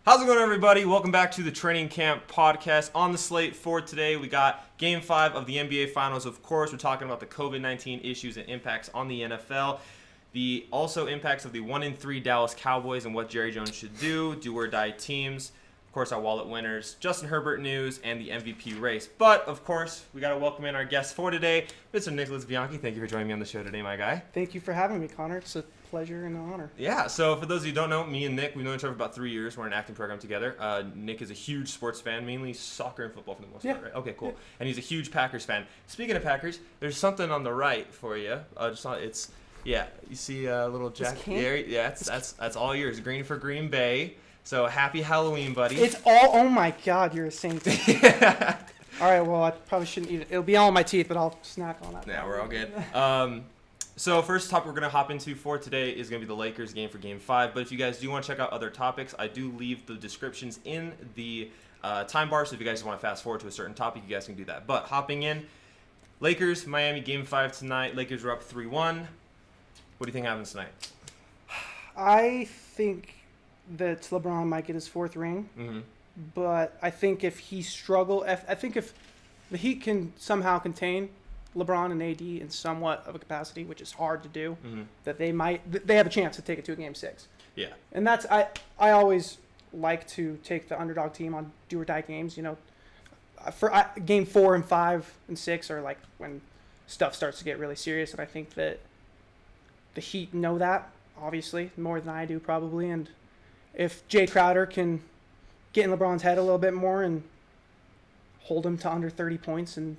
How's it going, everybody? Welcome back to the Training Camp Podcast. On the slate for today, we got Game 5 of the NBA Finals. Of course, we're talking about the COVID-19 issues and impacts on the NFL. The also impacts of the 1-3 Dallas Cowboys and what Jerry Jones should do or die teams. Of course, our wallet winners, Justin Herbert news, and the MVP race. But, of course, we got to welcome in our guest for today, Mr. Nicholas Bianchi. Thank you for joining me on the show today, my guy. Thank you for having me, Connor. It's a pleasure and an honor. Yeah, so for those of you who don't know, me and Nick, we've known each other for about 3 years. We're in an acting program together. Nick is a huge sports fan, mainly soccer and football for the most part, right? Okay, cool. Yeah. And he's a huge Packers fan. Speaking of Packers, there's something on the right for you. You see a little jacket. Yeah, that's all yours. Green for Green Bay. So happy Halloween, buddy. It's all, oh my God, you're a saint. Yeah. All right, well, I probably shouldn't eat it. It'll be all in my teeth, but I'll snack on that. Yeah, we're all good. So first topic we're going to hop into for today is going to be the Lakers game for Game 5. But if you guys do want to check out other topics, I do leave the descriptions in the time bar. So if you guys want to fast forward to a certain topic, you guys can do that. But hopping in, Lakers, Miami Game 5 tonight. Lakers are up 3-1. What do you think happens tonight? I think that LeBron might get his fourth ring. Mm-hmm. But I think if he if the Heat can somehow contain LeBron and AD in somewhat of a capacity, which is hard to do, that they have a chance to take it to a Game 6. Yeah. And that's I always like to take the underdog team on do or die games. You know, Game 4 and 5 and 6 are like when stuff starts to get really serious, and I think that the Heat know that obviously more than I do probably, and if Jay Crowder can get in LeBron's head a little bit more and hold him to under 30 points and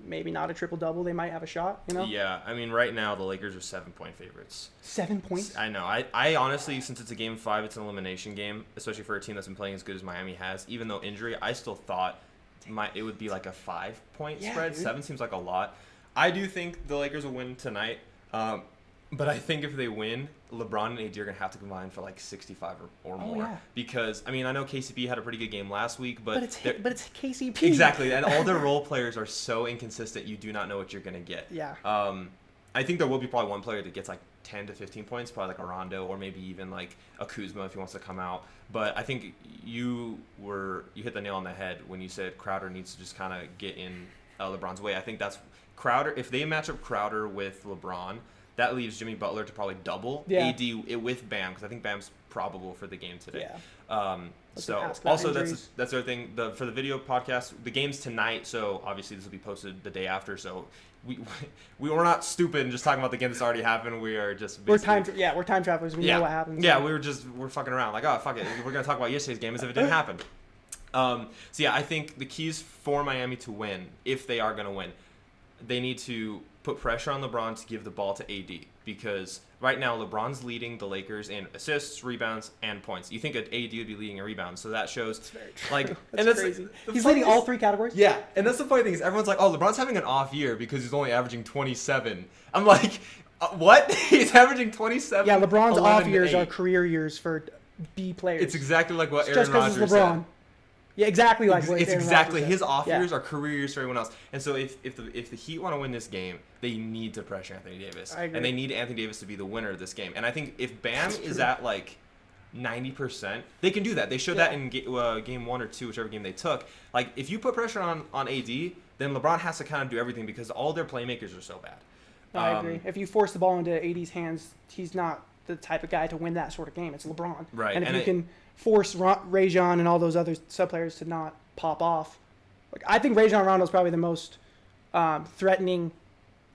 maybe not a triple-double, they might have a shot, you know? Yeah, I mean, right now the Lakers are 7-point favorites. 7 points? I know. I honestly, since it's a Game 5, it's an elimination game, especially for a team that's been playing as good as Miami has. Even though injury, I still thought it would be like a 5-point spread. Dude. 7 seems like a lot. I do think the Lakers will win tonight. But I think if they win, LeBron and AD are going to have to combine for like 65 or more. Yeah. Because, I mean, I know KCP had a pretty good game last week, but it's KCP. Exactly. And all their role players are so inconsistent, you do not know what you're going to get. Yeah. I think there will be probably one player that gets like 10 to 15 points, probably like a Rondo or maybe even like a Kuzma if he wants to come out. But I think you hit the nail on the head when you said Crowder needs to just kind of get in LeBron's way. I think that's Crowder. If they match up Crowder with LeBron, that leaves Jimmy Butler to probably double AD with Bam, because I think Bam's probable for the game today. Yeah. So also that's the other thing. For the video podcast, the game's tonight, so obviously this will be posted the day after. So we're not stupid and just talking about the game that's already happened. We are just we're time travelers. We know what happens. Yeah, we're fucking around like, oh fuck it, we're gonna talk about yesterday's game as if it didn't happen. So yeah, I think the keys for Miami to win, if they are gonna win, they need to put pressure on LeBron to give the ball to AD, because right now LeBron's leading the Lakers in assists, rebounds, and points. You think AD would be leading in rebounds, so that shows that's very true. like that's crazy. He's leading all three categories. Yeah, and that's the funny thing is everyone's like, oh, LeBron's having an off year because he's only averaging 27. I'm like, what? He's averaging 27. Yeah, LeBron's off years are career years for B players. It's exactly like what Aaron Rodgers Rodgers said. LeBron. Yeah, exactly like what it's Aaron exactly Rodgers his off years are career years for everyone else. And so if the Heat want to win this game, they need to pressure Anthony Davis. I agree. And they need Anthony Davis to be the winner of this game. And I think if Bam is at like 90%, they can do that. They showed that in game 1 or 2, whichever game they took. Like if you put pressure on AD, then LeBron has to kind of do everything because all their playmakers are so bad. No, I agree. If you force the ball into AD's hands, he's not the type of guy to win that sort of game. It's LeBron. Right. And if you can force Rajon and all those other sub-players to not pop off. Like, I think Rajon Rondo is probably the most threatening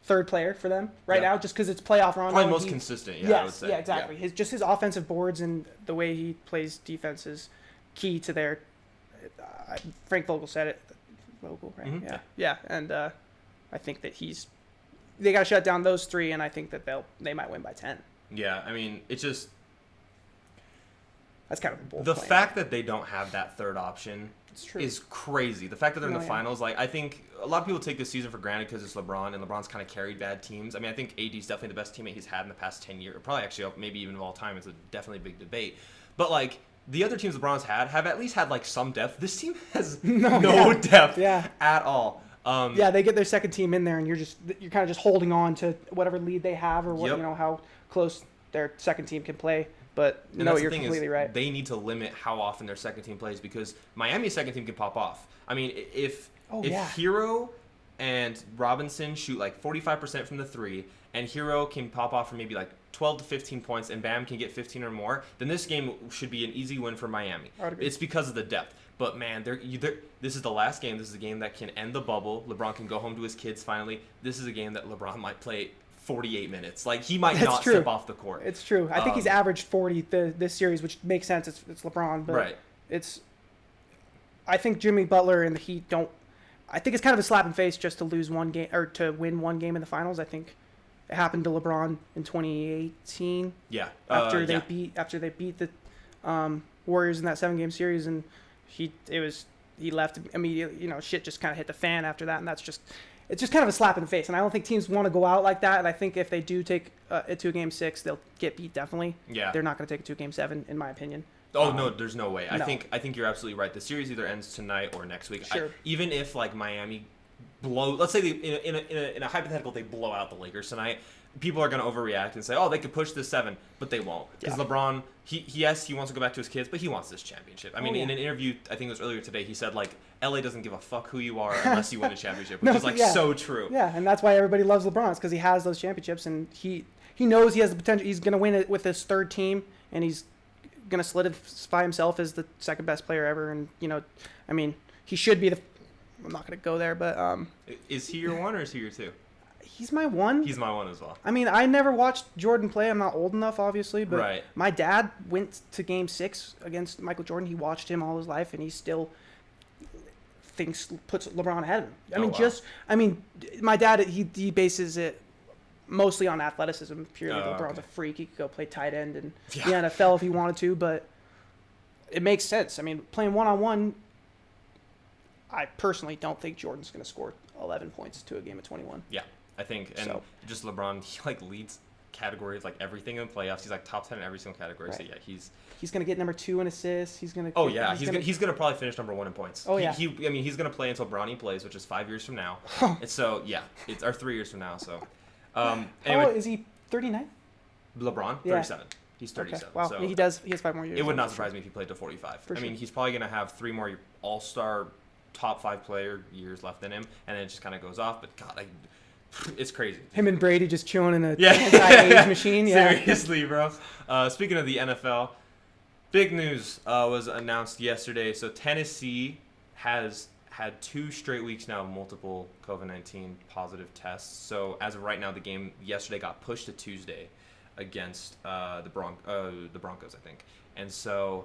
third player for them now, just because it's playoff Rondo. Probably most consistent, yes, I would say. Yeah, exactly. Yeah. His offensive boards and the way he plays defense is key to their Frank Vogel said it. Vogel, right? Mm-hmm. Yeah. Yeah, and I think that they got to shut down those three, and I think that they might win by 10. Yeah, I mean, it's just that's kind of a bold the plan. fact that they don't have that third option is crazy. The fact that they're in the finals, like I think a lot of people take this season for granted because it's LeBron, and LeBron's kind of carried bad teams. I mean, I think AD's definitely the best teammate he's had in the past 10 years, or probably actually maybe even of all time. It's definitely a big debate. But like the other teams LeBron's have at least had like some depth. This team has no depth at all. They get their second team in there, and you're kind of just holding on to whatever lead they have, or what how close their second team can play But And no, that's you're the thing completely is, right. they need to limit how often their second team plays because Miami's second team can pop off. I mean, if Hero and Robinson shoot like 45% from the three, and Hero can pop off for maybe like 12 to 15 points, and Bam can get 15 or more, then this game should be an easy win for Miami. It's because of the depth. But man, this is the last game. This is a game that can end the bubble. LeBron can go home to his kids finally. This is a game that LeBron might play 48 minutes. Like, he might not step off the court. It's true. I think he's averaged 40 this series, which makes sense. It's LeBron, but I think Jimmy Butler and the Heat don't. I think it's kind of a slap in the face just to lose one game or to win one game in the finals. I think it happened to LeBron in 2018. Yeah. After they beat the Warriors in that 7-game series, and he left immediately. You know, shit just kind of hit the fan after that, and it's just kind of a slap in the face. And I don't think teams want to go out like that. And I think if they do take it to a game 6, they'll get beat definitely. Yeah. They're not going to take it to a game 7, in my opinion. Oh no, there's no way. No. I think you're absolutely right. The series either ends tonight or next week. Sure. Even if like Miami let's say in a hypothetical they blow out the Lakers tonight, people are going to overreact and say, oh, they could push this 7, but they won't because LeBron, he wants to go back to his kids, but he wants this championship. I mean, in an interview, I think it was earlier today, he said like LA doesn't give a fuck who you are unless you win a championship, which is so true. Yeah, and that's why everybody loves LeBron, because he has those championships, and he knows he has the potential. He's going to win it with his third team, and he's going to solidify himself as the second best player ever. And I mean, he should be I'm not going to go there, but is he your 1 or is he your 2? He's my 1. He's my 1 as well. I mean, I never watched Jordan play. I'm not old enough, obviously, but my dad went to Game 6 against Michael Jordan. He watched him all his life, and he still puts LeBron ahead of him. I mean, my dad, he bases it mostly on athleticism. Purely, LeBron's a freak. He could go play tight end in the NFL if he wanted to, but it makes sense. I mean, playing one-on-one, I personally don't think Jordan's going to score 11 points to a game of 21. Yeah, I think, and just LeBron, he like leads categories like everything in the playoffs. He's like top 10 in every single category. Right. So yeah, he's going to get number 2 in assists. He's going to. Oh yeah, he's going to probably finish number 1 in points. Oh yeah. I mean, he's going to play until Bronny plays, which is 5 years from now. And so yeah, it's 3 years from now. So. Anyway, how old is he? 39. LeBron, 37. Yeah. He's 37. Okay. Wow, so he has 5 more years. It would not surprise me if he played to 45. I mean, he's probably going to have 3 more All-Star top 5 player years left in him, and then it just kind of goes off. But God, it's crazy. Him and Brady just chilling in a anti-age machine. Yeah. Seriously, bro. Speaking of the NFL, big news was announced yesterday. So Tennessee has had 2 straight weeks now of multiple COVID-19 positive tests. So as of right now, the game yesterday got pushed to Tuesday against the Broncos, I think. And so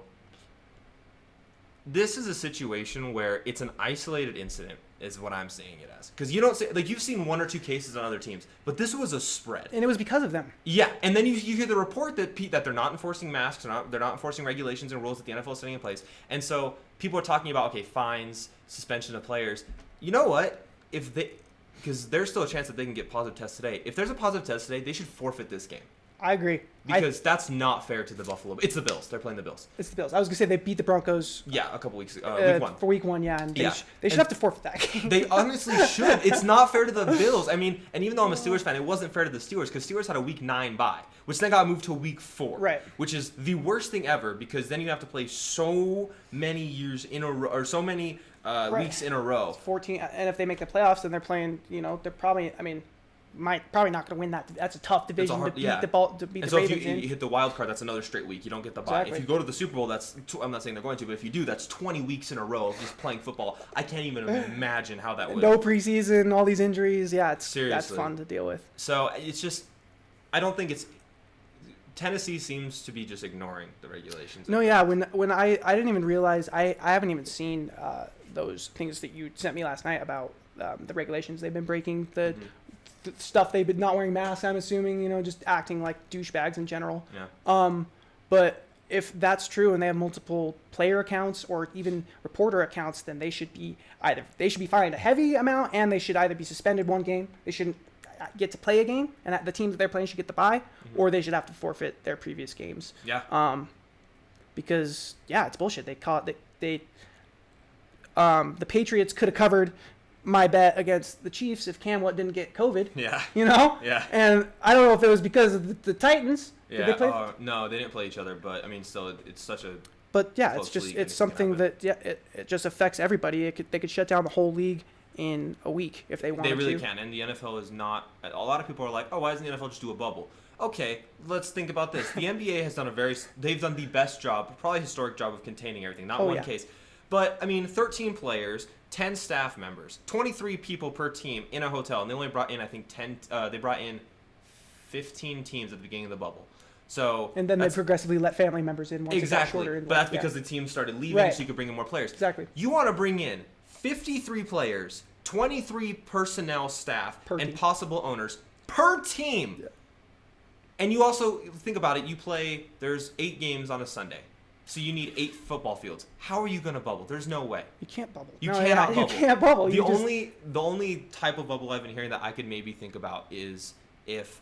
this is a situation where it's an isolated incident, is what I'm seeing it as. Because you don't say, like, you've seen 1 or 2 cases on other teams, but this was a spread. And it was because of them. Yeah, and then you hear the report that they're not enforcing masks, they're not enforcing regulations and rules that the NFL is setting in place. And so people are talking about, okay, fines, suspension of players. You know what? Because there's still a chance that they can get positive tests today. If there's a positive test today, they should forfeit this game. I agree. Because that's not fair to the Buffalo. It's the Bills. They're playing the Bills. It's the Bills. I was going to say they beat the Broncos. Yeah, a couple weeks ago. Week 1. For week 1, yeah. And they should have to forfeit that game. They honestly should. It's not fair to the Bills. I mean, and even though I'm a Steelers fan, it wasn't fair to the Steelers because Steelers had a week 9 bye, which then got moved to week 4. Right. Which is the worst thing ever because then you have to play so many years in a row, or so many weeks in a row. It's 14. And if they make the playoffs, then they're playing, they're probably, probably not going to win that. That's a tough division to beat the Ravens in. And so if you hit the wild card, that's another straight week. You don't get the bye. Exactly. If you go to the Super Bowl, I'm not saying they're going to, but if you do, that's 20 weeks in a row of just playing football. I can't even imagine how that would. No preseason, all these injuries. Yeah, Seriously. That's fun to deal with. So it's just, I don't think it's. Tennessee seems to be just ignoring the regulations. No, yeah. When I didn't even realize, I haven't even seen those things that you sent me last night about the regulations they've been breaking. The stuff they've been not wearing masks, I'm assuming, just acting like douchebags in general. Yeah. But if that's true and they have multiple player accounts or even reporter accounts, then they should be fined a heavy amount and they should either be suspended 1 game. They shouldn't get to play a game, and the teams that they're playing should get the bye, or they should have to forfeit their previous games. Yeah. Because it's bullshit. They caught the Patriots could have covered my bet against the Chiefs if Cam didn't get COVID. Yeah. You know? Yeah. And I don't know if it was because of the Titans. Yeah. Did they play? No, they didn't play each other, but I mean, still, it's such a. But yeah, close it's just league, it's something that it just affects everybody. They could shut down the whole league in a week if they wanted to. They really can, and the NFL is not. A lot of people are like, oh, why doesn't the NFL just do a bubble? Okay, let's think about this. The NBA has done they've done the best job, probably historic job of containing everything. Not one case, but I mean, 13 players, 10 staff members, 23 people per team in a hotel, and they only brought in, I think, 10. They brought in 15 teams at the beginning of the bubble. So and then they progressively let family members in. Once exactly, it got shorter but that's because the team started leaving, so you could bring in more players. Exactly. You want to bring in 53 players, 23 personnel staff, and team. possible owners per team. Yeah. And you also, think about it, there's 8 games on a Sunday. So you need 8 football fields. How are you going to bubble? There's no way. You can't bubble. You cannot bubble. You can't bubble. The only type of bubble I've been hearing that I could maybe think about is if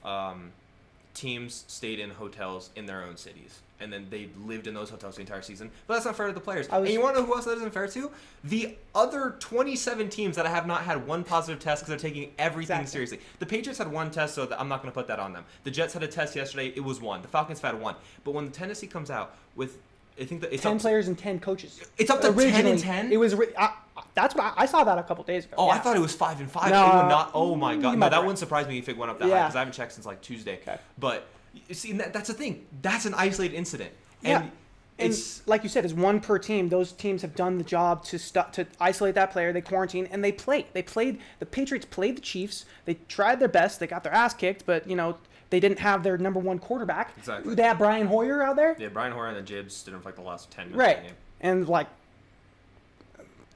teams stayed in hotels in their own cities. And then they lived in those hotels the entire season. But that's not fair to the players. And you want to know who else that isn't fair to? The other 27 teams that have not had one positive test because they're taking everything seriously. The Patriots had one test, so I'm not going to put that on them. The Jets had a test yesterday. It was 1. The Falcons have had 1. But when the Tennessee comes out with, I think that it's 10 players and 10 coaches. It's up to 10 and 10? It was. That's what I saw that a couple days ago. Oh, yeah. I thought it was 5 and 5. No, it would not. Oh my God. No, that wouldn't surprise me if it went up that high because I haven't checked since like Tuesday. Okay. But you see, that's the thing. That's an isolated incident. And it's like you said, it's 1 per team. Those teams have done the job to isolate that player. They quarantine and they played. The Patriots played the Chiefs. They tried their best. They got their ass kicked, but they didn't have their number 1 quarterback. Exactly. They had Brian Hoyer out there. Yeah, Brian Hoyer and then Jibs didn't like the last 10 minutes right. of the game. And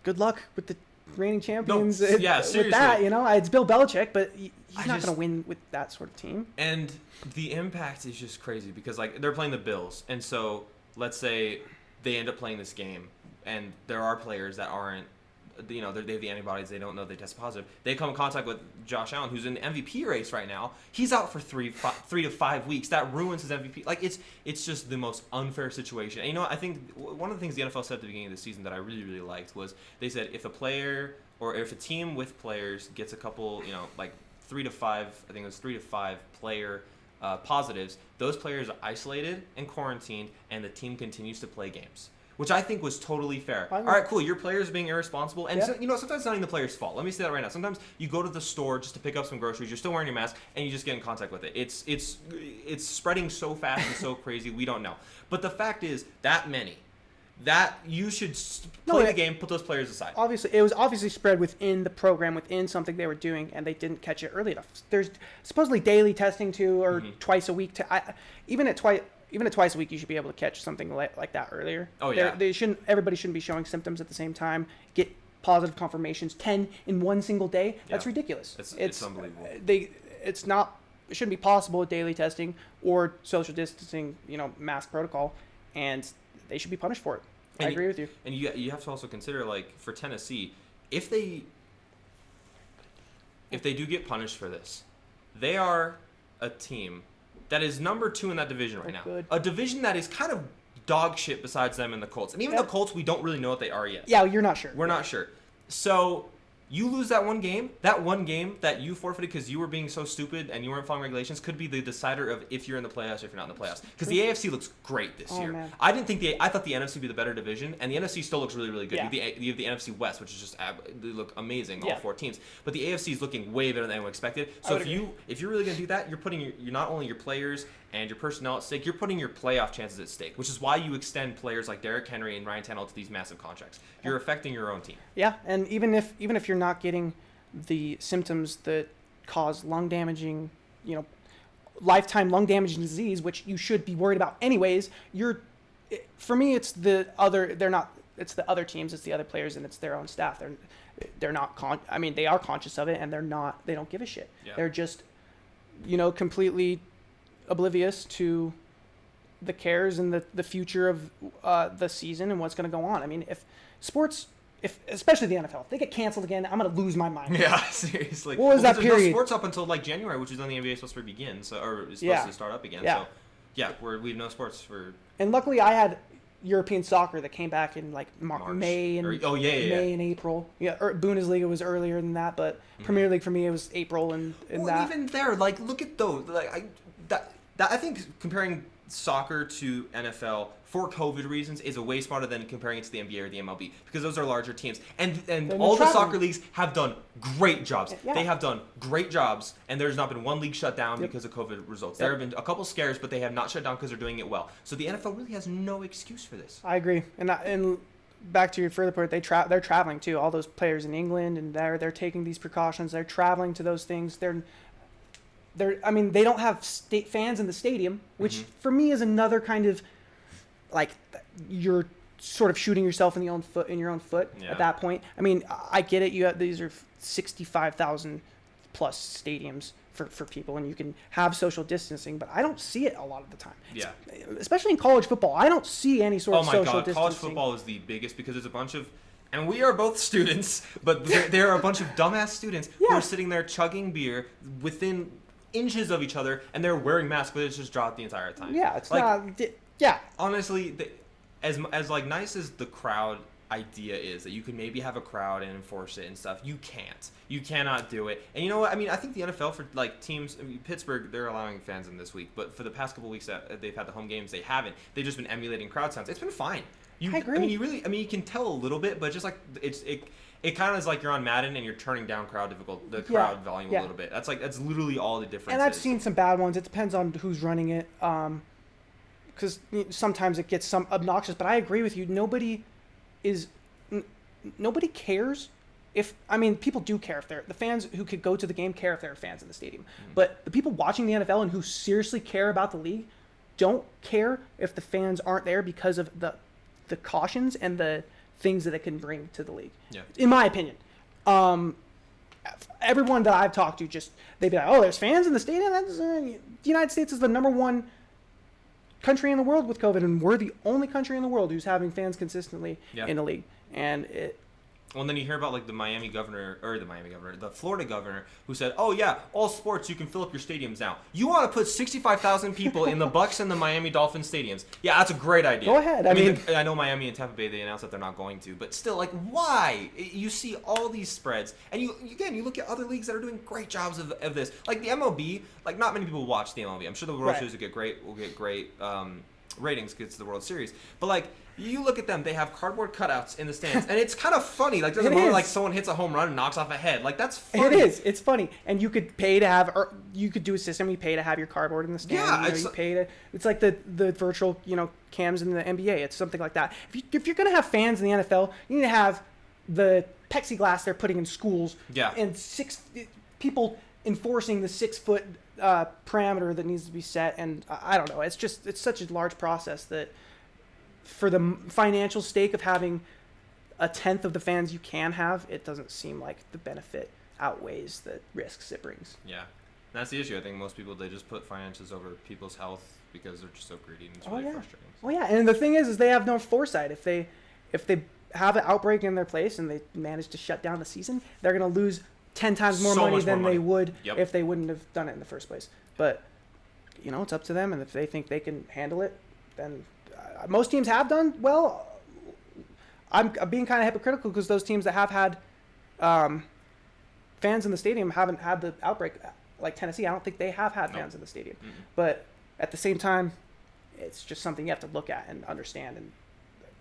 good luck with the reigning champions. Seriously. With that, it's Bill Belichick, but he's not going to win with that sort of team. And the impact is just crazy because they're playing the Bills, and so let's say they end up playing this game, and there are players that aren't, they have the antibodies, they don't know they test positive. They come in contact with Josh Allen, who's in the MVP race right now. He's out for 3 to 5 weeks. That ruins his MVP. It's just the most unfair situation. And I think one of the things the NFL said at the beginning of the season that I really, really liked was they said if a player or if a team with players gets a couple, 3 to 5, I think it was 3 to 5 player positives, those players are isolated and quarantined, and the team continues to play games, which I think was totally fair. All right, cool. Your players being irresponsible, and sometimes it's not even the player's fault. Let me say that right now. Sometimes you go to the store just to pick up some groceries. You're still wearing your mask, and you just get in contact with it. It's spreading so fast and so crazy. We don't know. But the fact is that many. That you should play the game, put those players aside. Obviously, it was obviously spread within the program, within something they were doing, and they didn't catch it early enough. There's supposedly daily testing too, or twice a week. Even at twice a week, you should be able to catch something like that earlier. Oh yeah. Everybody shouldn't be showing symptoms at the same time. Get positive confirmations, 10 in one single day. That's ridiculous. It's unbelievable. It shouldn't be possible with daily testing or social distancing, mask protocol, and they should be punished for it. I agree with you. And you have to also consider, for Tennessee, if they do get punished for this, they are a team that is number 2 in that division right now. Good. A division that is kind of dog shit besides them and the Colts. And even the Colts, we don't really know what they are yet. Yeah, you're not sure. We're not sure. So you lose that one game that you forfeited because you were being so stupid and you weren't following regulations could be the decider of if you're in the playoffs or if you're not in the playoffs. Because the AFC looks great this year. Man. I thought the NFC would be the better division, and the NFC still looks really, really good. Yeah. You have the NFC West, which is just they look amazing, all 4 teams. But the AFC is looking way better than anyone expected. So if you're really going to do that, you're putting you're not only your players and your personnel at stake, you're putting your playoff chances at stake, which is why you extend players like Derrick Henry and Ryan Tannehill to these massive contracts. You're affecting your own team. Yeah, and even if you're not getting the symptoms that cause lifetime lung damaging disease, which you should be worried about anyways, for me, it's the other teams, it's the other players, and it's their own staff. They're not they are conscious of it, and they don't give a shit. Yeah. They're just, completely oblivious to the cares and the future of the season and what's going to go on. I mean, if especially the NFL, if they get canceled again, I'm going to lose my mind. Yeah, seriously. What was that period? There's no sports up until January, which is when the NBA is supposed to begin, or is supposed to start up again. Yeah. So, yeah, we have no sports for. And luckily, I had European soccer that came back in like March. May and May and April. Yeah, Bundesliga was earlier than that, but Premier League for me it was April and that. Even there, like look at those. Like I think comparing soccer to NFL for COVID reasons is a way smarter than comparing it to the NBA or the MLB because those are larger teams. And all the soccer leagues have done great jobs. Yeah. They have done great jobs, and there's not been one league shut down because of COVID results. There have been a couple scares, but they have not shut down because they're doing it well. So the NFL really has no excuse for this. I agree. And back to your further point, they're traveling too. All those players in England, and they're taking these precautions. They're traveling to those things. I mean, they don't have fans in the stadium, which for me is another kind of like you're sort of shooting yourself in your own foot at that point. I mean, I get it. These are 65,000 plus stadiums for people, and you can have social distancing, but I don't see it a lot of the time. Yeah. Especially in college football, I don't see any sort of social distancing. College football is the biggest because there's a bunch of, and we are both students, but there are a bunch of dumbass students who are sitting there chugging beer within inches of each other, and they're wearing masks, but it's just dropped the entire time. Yeah, it's like, not. Yeah. Honestly, as like nice as the crowd idea is that you can maybe have a crowd and enforce it and stuff, you can't. You cannot do it. And you know what? I mean, I think the NFL for like teams, Pittsburgh, they're allowing fans in this week, but for the past couple of weeks that they've had the home games, they haven't. They've just been emulating crowd sounds. It's been fine. I agree. I mean, you can tell a little bit, but just like it kind of is like you're on Madden and you're turning down crowd volume a little bit. That's literally all the difference. And I've seen some bad ones. It depends on who's running it, because sometimes it gets some obnoxious. But I agree with you. Nobody cares people do care if they're the fans who could go to the game care if there are fans in the stadium. But the people watching the NFL and who seriously care about the league don't care if the fans aren't there because of the cautions and the things that it can bring to the league. Yeah. In my opinion. Everyone that I've talked to they'd be like, oh, there's fans in the stadium? The United States is the number one country in the world with COVID, and we're the only country in the world who's having fans consistently in the league. And well, then you hear about like the Florida governor who said, "Oh yeah, all sports you can fill up your stadiums now. You want to put 65,000 people in the Bucks and the Miami Dolphins stadiums? Yeah, that's a great idea. Go ahead. I mean, I know Miami and Tampa Bay they announced that they're not going to, but still, like, why? You see all these spreads, and you look at other leagues that are doing great jobs of this, like the MLB. Like, not many people watch the MLB. I'm sure the World Series will get great ratings because it's the World Series, but like. You look at them; they have cardboard cutouts in the stands, and it's kind of funny. Like there's a moment like someone hits a home run and knocks off a head. Like that's funny. It is. It's funny, and you could pay to have, or you could do a system. You pay to have your cardboard in the stand. Yeah, you pay to. It's like the virtual cams in the NBA. It's something like that. If you're gonna have fans in the NFL, you need to have the plexiglass they're putting in schools. Yeah. And people enforcing the 6 foot parameter that needs to be set. And I don't know. It's such a large process that. For the financial stake of having a tenth of the fans you can have, it doesn't seem like the benefit outweighs the risks it brings. Yeah, that's the issue. I think most people, they just put finances over people's health because they're just so greedy, and it's really frustrating. Oh yeah, and the thing is they have no foresight. If they have an outbreak in their place and they manage to shut down the season, they're going to lose 10 times more money than they would if they wouldn't have done it in the first place. But it's up to them, and if they think they can handle it, then. Most teams have done well. I'm being kind of hypocritical because those teams that have had fans in the stadium haven't had the outbreak. Like Tennessee, I don't think they have had fans in the stadium. Mm-hmm. But at the same time, it's just something you have to look at and understand. And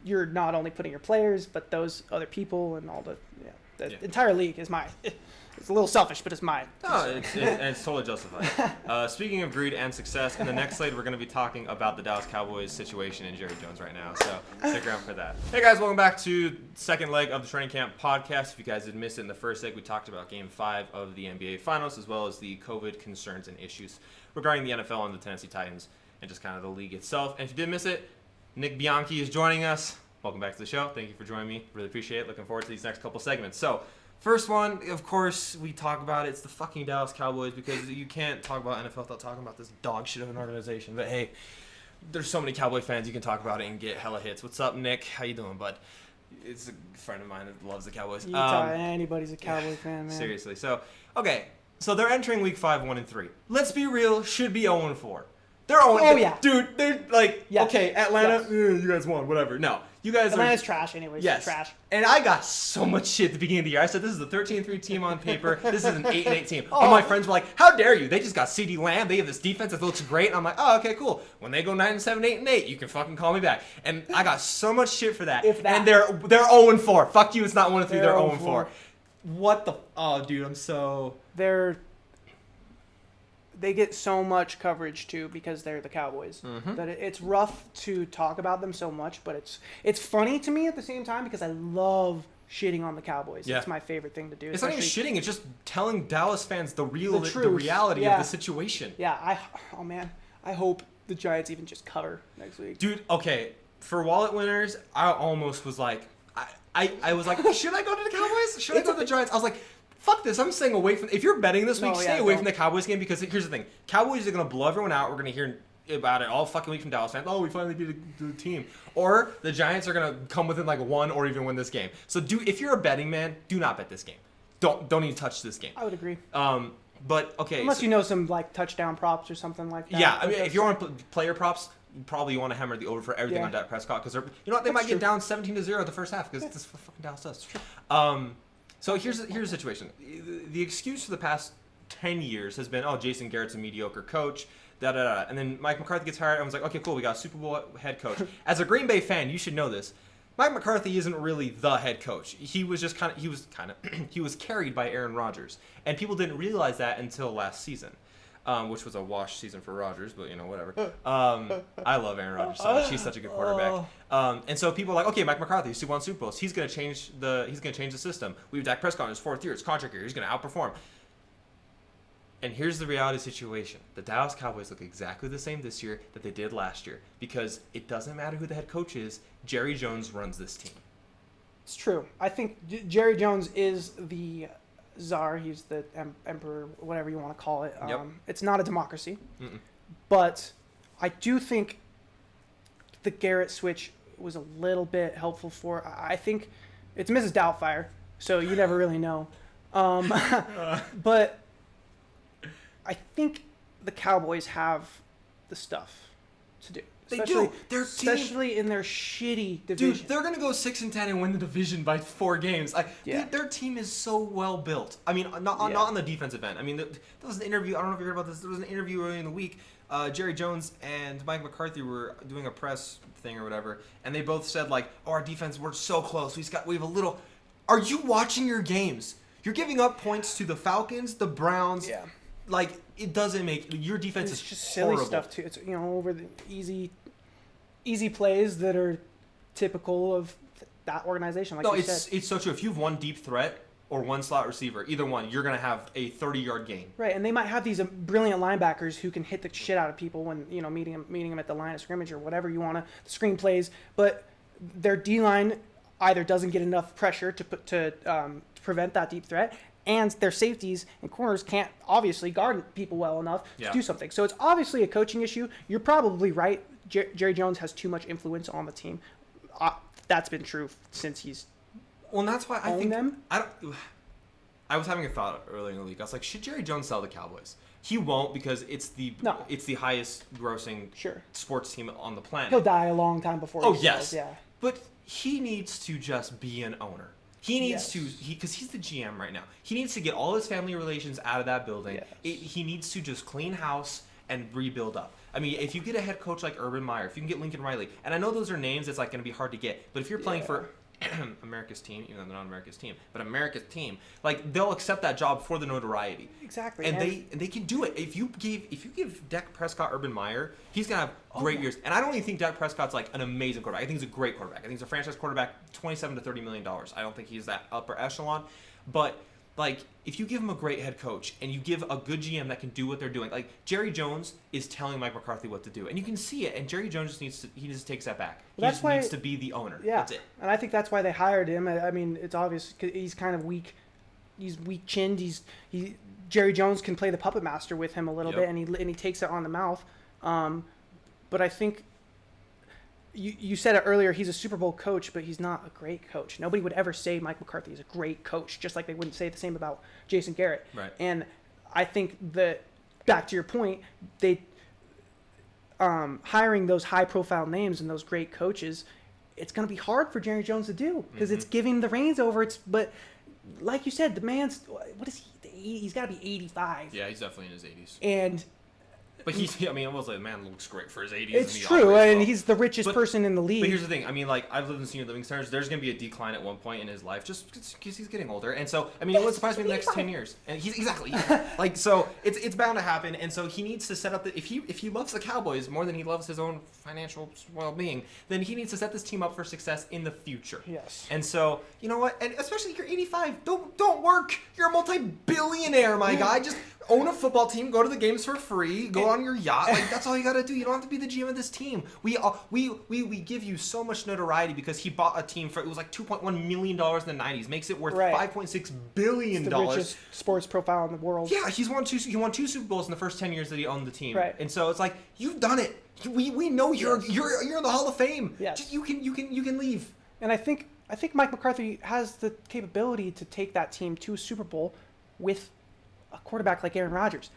you're not only putting your players, but those other people and all the entire league is mine. It's a little selfish, but it's mine. No, it's totally justified. Speaking of greed and success, in the next slide, we're going to be talking about the Dallas Cowboys situation and Jerry Jones right now. So stick around for that. Hey, guys, welcome back to second leg of the Training Camp podcast. If you guys did miss it in the first leg, we talked about Game 5 of the NBA Finals, as well as the COVID concerns and issues regarding the NFL and the Tennessee Titans and just kind of the league itself. And if you did miss it, Nick Bianchi is joining us. Welcome back to the show. Thank you for joining me. Really appreciate it. Looking forward to these next couple segments. So, first one, of course, we talk about it's the fucking Dallas Cowboys because you can't talk about NFL without talking about this dog shit of an organization. But hey, there's so many Cowboy fans you can talk about it and get hella hits. What's up, Nick? How you doing, bud? It's a friend of mine that loves the Cowboys. Anybody's a Cowboy fan, man. Seriously. So they're entering Week 5 1-3. Let's be real, should be 0-4. They're all Oh, yeah. dude. They're like, Yes. okay, Atlanta, Yes. You guys won, whatever. No, you guys Atlanta's are trash anyways. yes. Trash. And I got so much shit at the beginning of the year. I said this is a 13-3 team on paper. This is an 8-8 team. All my friends were like, "How dare you? They just got CeeDee Lamb. They have this defense that looks great." And I'm like, "Oh, okay, cool. When they go 9-7, 8-8, you can fucking call me back." And I got so much shit for that. If that. And they're 0-4. Fuck you. It's not 1-3. They're They're 0-4. What the? Oh, dude, I'm so. They get so much coverage too because they're the Cowboys. Mm-hmm. That it's rough to talk about them so much, but it's funny to me at the same time because I love shitting on the Cowboys. Yeah. It's my favorite thing to do. It's not even shitting. It's just telling Dallas fans the truth. reality Yeah. of the situation. Yeah, I hope the Giants even just cover next week. Dude, okay, for wallet winners, I almost was like, I was like, should I go to the Cowboys? Should I go to the Giants? I was like, fuck this. I'm staying away from. If you're betting this week, stay away from the Cowboys game because here's the thing: Cowboys are gonna blow everyone out. We're gonna hear about it all fucking week from Dallas fans. Oh, we finally beat the team. Or the Giants are gonna come within like one or even win this game. So if you're a betting man, do not bet this game. Don't even touch this game. I would agree. But okay, unless you know some like touchdown props or something like that. Yeah, I mean, if you want player props, probably you want to hammer the over for everything on Dak Prescott because they might get down 17-0 at the first half because this fucking Dallas does. So here's the situation. The excuse for the past 10 years has been, oh, Jason Garrett's a mediocre coach, and then Mike McCarthy gets hired, and was like, okay, cool, we got a Super Bowl head coach. As a Green Bay fan, you should know this. Mike McCarthy isn't really the head coach. He was carried by Aaron Rodgers, and people didn't realize that until last season. Which was a wash season for Rodgers, but whatever. I love Aaron Rodgers so much. He's such a good quarterback. And so people are like, okay, Mike McCarthy, he's won Super Bowls. He's gonna change the system. We have Dak Prescott in his 4th year, his contract year. He's gonna outperform. And here's the reality situation: the Dallas Cowboys look exactly the same this year that they did last year because it doesn't matter who the head coach is. Jerry Jones runs this team. It's true. I think Jerry Jones is the czar. He's the emperor, whatever you want to call it. It's not a democracy. Mm-mm. But I do think the Garrett switch was a little bit helpful for. I think it's Mrs. Doubtfire, so you never really know. But I think the Cowboys have the stuff to do. They do. Especially in their shitty division. Dude, they're going to go 6-10 and win the division by 4 games. Their team is so well built. I mean, not on the defensive end. I mean, there was an interview. I don't know if you heard about this. There was an interview earlier in the week. Jerry Jones and Mike McCarthy were doing a press thing or whatever, and they both said, like, oh, our defense, we're so close. We have a little. Are you watching your games? You're giving up points to the Falcons, the Browns. Yeah. Like, it doesn't make. Your defense is just horrible. Silly stuff, too. It's, over the easy plays that are typical of that organization. Like it's so true. If you have one deep threat or one slot receiver, either one, you're going to have a 30-yard gain. Right, and they might have these brilliant linebackers who can hit the shit out of people when, meeting them at the line of scrimmage or whatever you want to, screen plays, but their D-line either doesn't get enough pressure to prevent that deep threat, and their safeties and corners can't obviously guard people well enough to do something. So it's obviously a coaching issue. You're probably right. Jerry Jones has too much influence on the team. That's been true since he's and that's why I think them. I was having a thought earlier in the week. I was like, should Jerry Jones sell the Cowboys? He won't because it's the highest grossing sports team on the planet. He'll die a long time before. But he needs to just be an owner. He needs to, because he's the GM right now. He needs to get all his family relations out of that building. Yes. He needs to just clean house and rebuild up. I mean, if you get a head coach like Urban Meyer, if you can get Lincoln Riley, and I know those are names that's like going to be hard to get, but if you're playing for America's team, even though they're not America's team, but America's team, like they'll accept that job for the notoriety. Exactly. And they can do it. If you give Dak Prescott Urban Meyer, he's gonna have great years. And I don't even think Dak Prescott's like an amazing quarterback. I think he's a great quarterback. I think he's a franchise quarterback, $27 to $30 million. I don't think he's that upper echelon, but like if you give him a great head coach and you give a good GM that can do what they're doing, like Jerry Jones is telling Mike McCarthy what to do, and you can see it. And Jerry Jones just needs to take a step back. He just needs to be the owner. Yeah, that's it. And I think that's why they hired him. I mean, it's obvious 'cause he's kind of weak. He's weak-chinned. Jerry Jones can play the puppet master with him a little bit, and he takes it on the mouth. But I think you said it earlier. He's a Super Bowl coach, but he's not a great coach. Nobody would ever say Mike McCarthy is a great coach, just like they wouldn't say the same about Jason Garrett. Right. And I think that back to your point, hiring those high-profile names and those great coaches, it's going to be hard for Jerry Jones to do because it's giving the reins over. But like you said, the man's what is he? He's got to be 85. Yeah, he's definitely in his 80s. And but I will say the man looks great for his 80s. it's true, and he's the richest person in the league. But here's the thing. I mean, like, I've lived in senior living centers. There's going to be a decline at one point in his life just because he's getting older. And so, I mean, it wouldn't surprise me in the next 10 years. And he's exactly. Like, so it's bound to happen. And so he needs to set up if he loves the Cowboys more than he loves his own financial well-being, then he needs to set this team up for success in the future. Yes. And so, you know what? And especially if you're 85, don't work. You're a multi-billionaire, my guy. Just own a football team, go to the games for free, go on your yacht. Like, that's all you got to do. You don't have to be the GM of this team. We give you so much notoriety because he bought a team for, it was like $2.1 million in the 90s, makes it worth $5.6 billion. It's the richest sports profile in the world. Yeah, he won two Super Bowls in the first 10 years that he owned the team. Right. And so it's like, you've done it. We know you're in the Hall of Fame. Yes. Just, you can leave. And I think Mike McCarthy has the capability to take that team to a Super Bowl with a quarterback like Aaron Rodgers.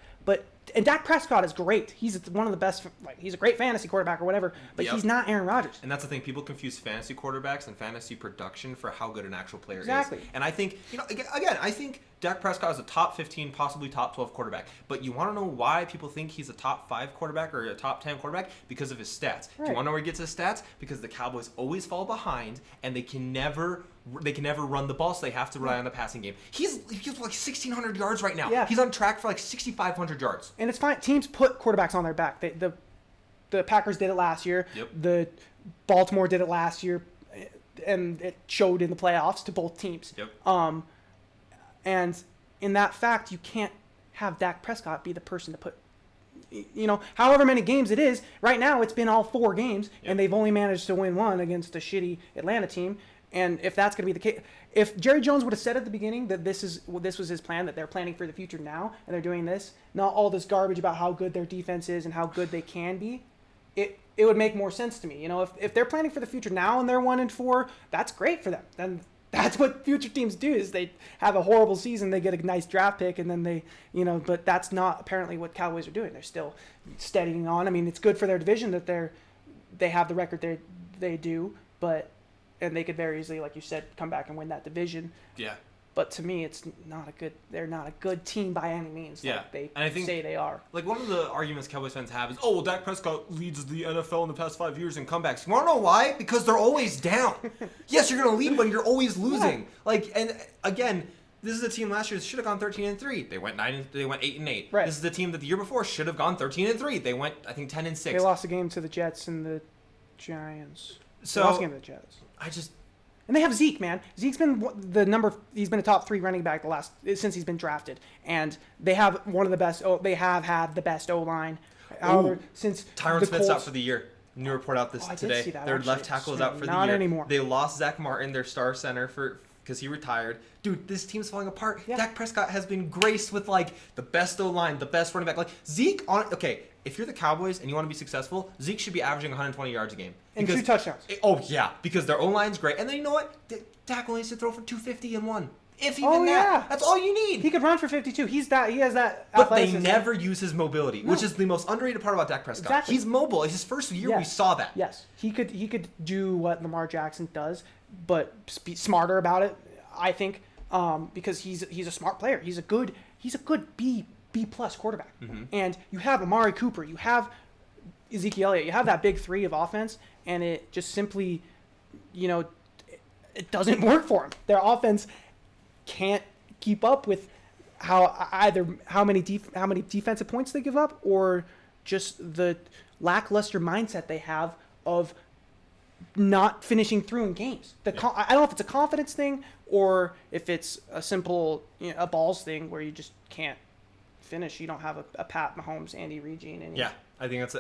And Dak Prescott is great. He's one of the best. Like, he's a great fantasy quarterback or whatever, but he's not Aaron Rodgers. And that's the thing. People confuse fantasy quarterbacks and fantasy production for how good an actual player is. Exactly. And I think, again, I think Dak Prescott is a top 15, possibly top 12 quarterback. But you want to know why people think he's a top 5 quarterback or a top 10 quarterback? Because of his stats. Right. Do you want to know where he gets his stats? Because the Cowboys always fall behind and they can never run the ball, so they have to rely on the passing game. He's like 1,600 yards right now. Yeah. He's on track for like 6,500 yards. And it's fine. Teams put quarterbacks on their back. The Packers did it last year. Yep. The Baltimore did it last year, and it showed in the playoffs to both teams. Yep. And in that fact, you can't have Dak Prescott be the person to put, however many games it is. Right now, it's been all 4 games, and they've only managed to win 1 against a shitty Atlanta team. And if that's going to be the case, if Jerry Jones would have said at the beginning that this was his plan, that they're planning for the future now, and they're doing this, not all this garbage about how good their defense is and how good they can be, it would make more sense to me. If they're planning for the future now and they're 1-4, that's great for them. Then that's what future teams do, is they have a horrible season, they get a nice draft pick, and then they, but that's not apparently what Cowboys are doing. They're still steadying on. I mean, it's good for their division that they have the record they do, and they could very easily, like you said, come back and win that division. Yeah. But to me, they're not a good team by any means. Yeah. Like they and I think, say they are. Like, one of the arguments Cowboys fans have is, Dak Prescott leads the NFL in the past 5 years in comebacks. You want to know why? Because they're always down. Yes, you're going to lead, but you're always losing. Yeah. Like, and again, this is a team last year that should have gone 13-3. They went 8-8. Right. This is the team that the year before should have gone 13-3. They went, I think, 10-6. They lost a game to the Jets and the Giants. So they lost a game to the Jets. And they have Zeke, man. Zeke's been he's been a top 3 running back since he's been drafted. And they have one of the best, they have had the best O-line. However, since Tyron Smith's out for the year. New report out today. See that, their actually. left tackle is out for the year. Not anymore. They lost Zach Martin, their star center, because he retired. Dude, this team's falling apart. Yeah. Dak Prescott has been graced with, like, the best O-line, the best running back. Like, Zeke, if you're the Cowboys and you want to be successful, Zeke should be averaging 120 yards a game. And 2 touchdowns. Because their O-line's great. And then you know what? Dak only has to throw for 250 and 1. If even that. Yeah. That's all you need. He could run for 52. He has that But they never use his mobility, which is the most underrated part about Dak Prescott. Exactly. He's mobile. It's his first year we saw that. Yes. He could do what Lamar Jackson does, but be smarter about it, I think, because he's a smart player. He's a good B+ quarterback. Mm-hmm. And you have Amari Cooper, you have Ezekiel Elliott, you have that big 3 of offense, and it just simply, it doesn't work for him. Their offense can't keep up with how many defensive points they give up, or just the lackluster mindset they have of not finishing through in games. I don't know if it's a confidence thing or if it's a simple a balls thing where you just can't finish. You don't have a Pat Mahomes, Andy Reid gene in you. Yeah, I think that's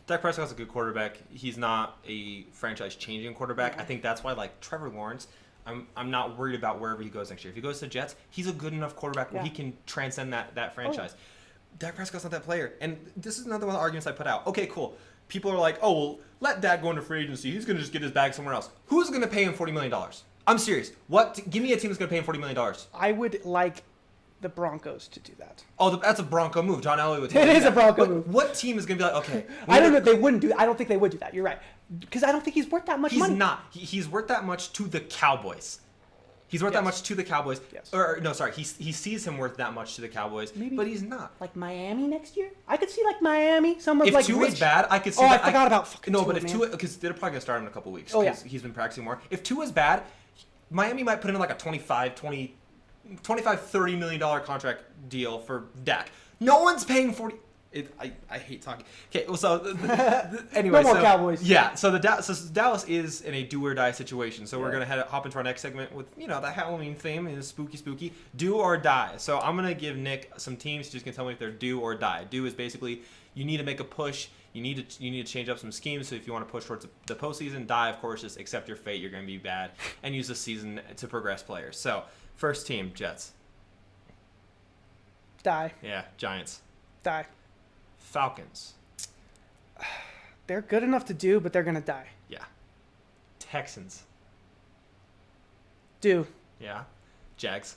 Dak Prescott's a good quarterback. He's not a franchise-changing quarterback. I think that's why, like, Trevor Lawrence, I'm not worried about wherever he goes next year. If he goes to the Jets, he's a good enough quarterback where he can transcend that franchise. Dak Prescott's not that player. And this is another one of the arguments I put out. Okay, cool. People are like, well, let Dak go into free agency. He's going to just get his bag somewhere else. Who's going to pay him $40 million? I'm serious. Give me a team that's going to pay him $40 million. I would like the Broncos to do that. Oh, that's a Bronco move. John Elway would It is a Bronco move. What team is going to be like, okay. I don't know. They wouldn't do. I don't think they would do that. You're right. Because I don't think he's worth that much money. He's not. He's worth that much to the Cowboys. He's worth that much to the Cowboys. Yes. Or no, sorry. He sees him worth that much to the Cowboys, Maybe but he's not. Like Miami next year? I could see like Miami. Someone If like Tua is bad, I could see. Oh, that. I forgot about fucking No, Tua, but if man. Tua, because they're probably gonna start him in a couple weeks. Oh, yeah. He's been practicing more. If Tua is bad, Miami might put in like a 25, $30 million contract deal for Dak. No one's paying 40. I hate talking. Okay, well, so anyway, No more Cowboys. Yeah, so Dallas is in a do or die situation. So we're gonna hop into our next segment with the Halloween theme is spooky, do or die. So I'm gonna give Nick some teams. He's just gonna tell me if they're do or die. Do is basically you need to make a push. You need to change up some schemes. So if you want to push towards the postseason, die of course. Just accept your fate. You're gonna be bad and use the season to progress players. So first team, Jets. Die. Yeah, Giants. Die. Falcons. They're good enough to do, but they're gonna die. Yeah. Texans. Do. Yeah. Jags.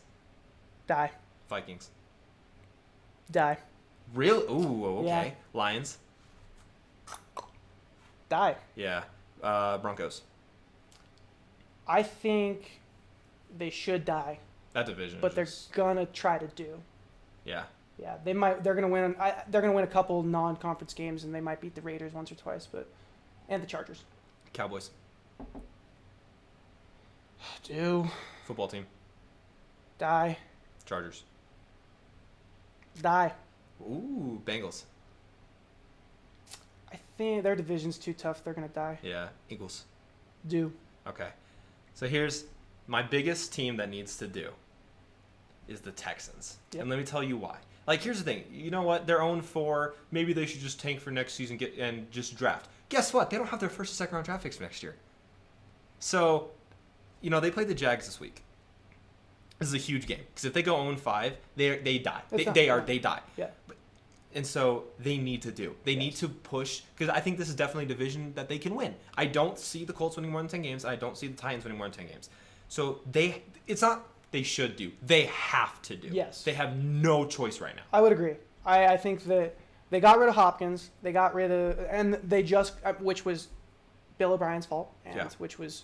Die. Vikings. Die. Real? Ooh, okay. Yeah. Lions. Die. Yeah. Broncos. I think they should die, That division. but is they're just, gonna try to do. Yeah. Yeah, they might. They're gonna win. They're gonna win a couple non-conference games, and they might beat the Raiders once or twice, and the Chargers. Cowboys. Do. Football team. Die. Chargers. Die. Ooh, Bengals. I think their division's too tough. They're gonna die. Yeah. Eagles. Do. Okay. So here's my biggest team that needs to do is the Texans. Yep. And let me tell you why. Like, here's the thing. You know what? They're 0-4. Maybe they should just tank for next season and just draft. Guess what? They don't have their first or second round draft picks for next year. So, they played the Jags this week. This is a huge game because if they go 0-5, they die. They die. Yeah. And so they need to do. They need to push because I think this is definitely a division that they can win. I don't see the Colts winning more than 10 games. I don't see the Titans winning more than 10 games. So it's not they should do. They have to do. Yes. They have no choice right now. I would agree. I think that they got rid of Hopkins. They got rid of, and they just, which was Bill O'Brien's fault, and which was,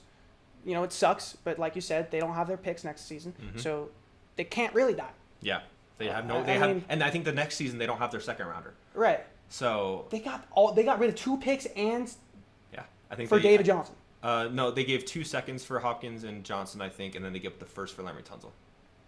it sucks. But like you said, they don't have their picks next season, so they can't really die. Yeah, they have and I think the next season they don't have their second rounder. Right. So they got rid of 2 picks and I think for David Johnson. No, they gave 2 seconds for Hopkins and Johnson, I think, and then they gave the first for Larry Tunsil.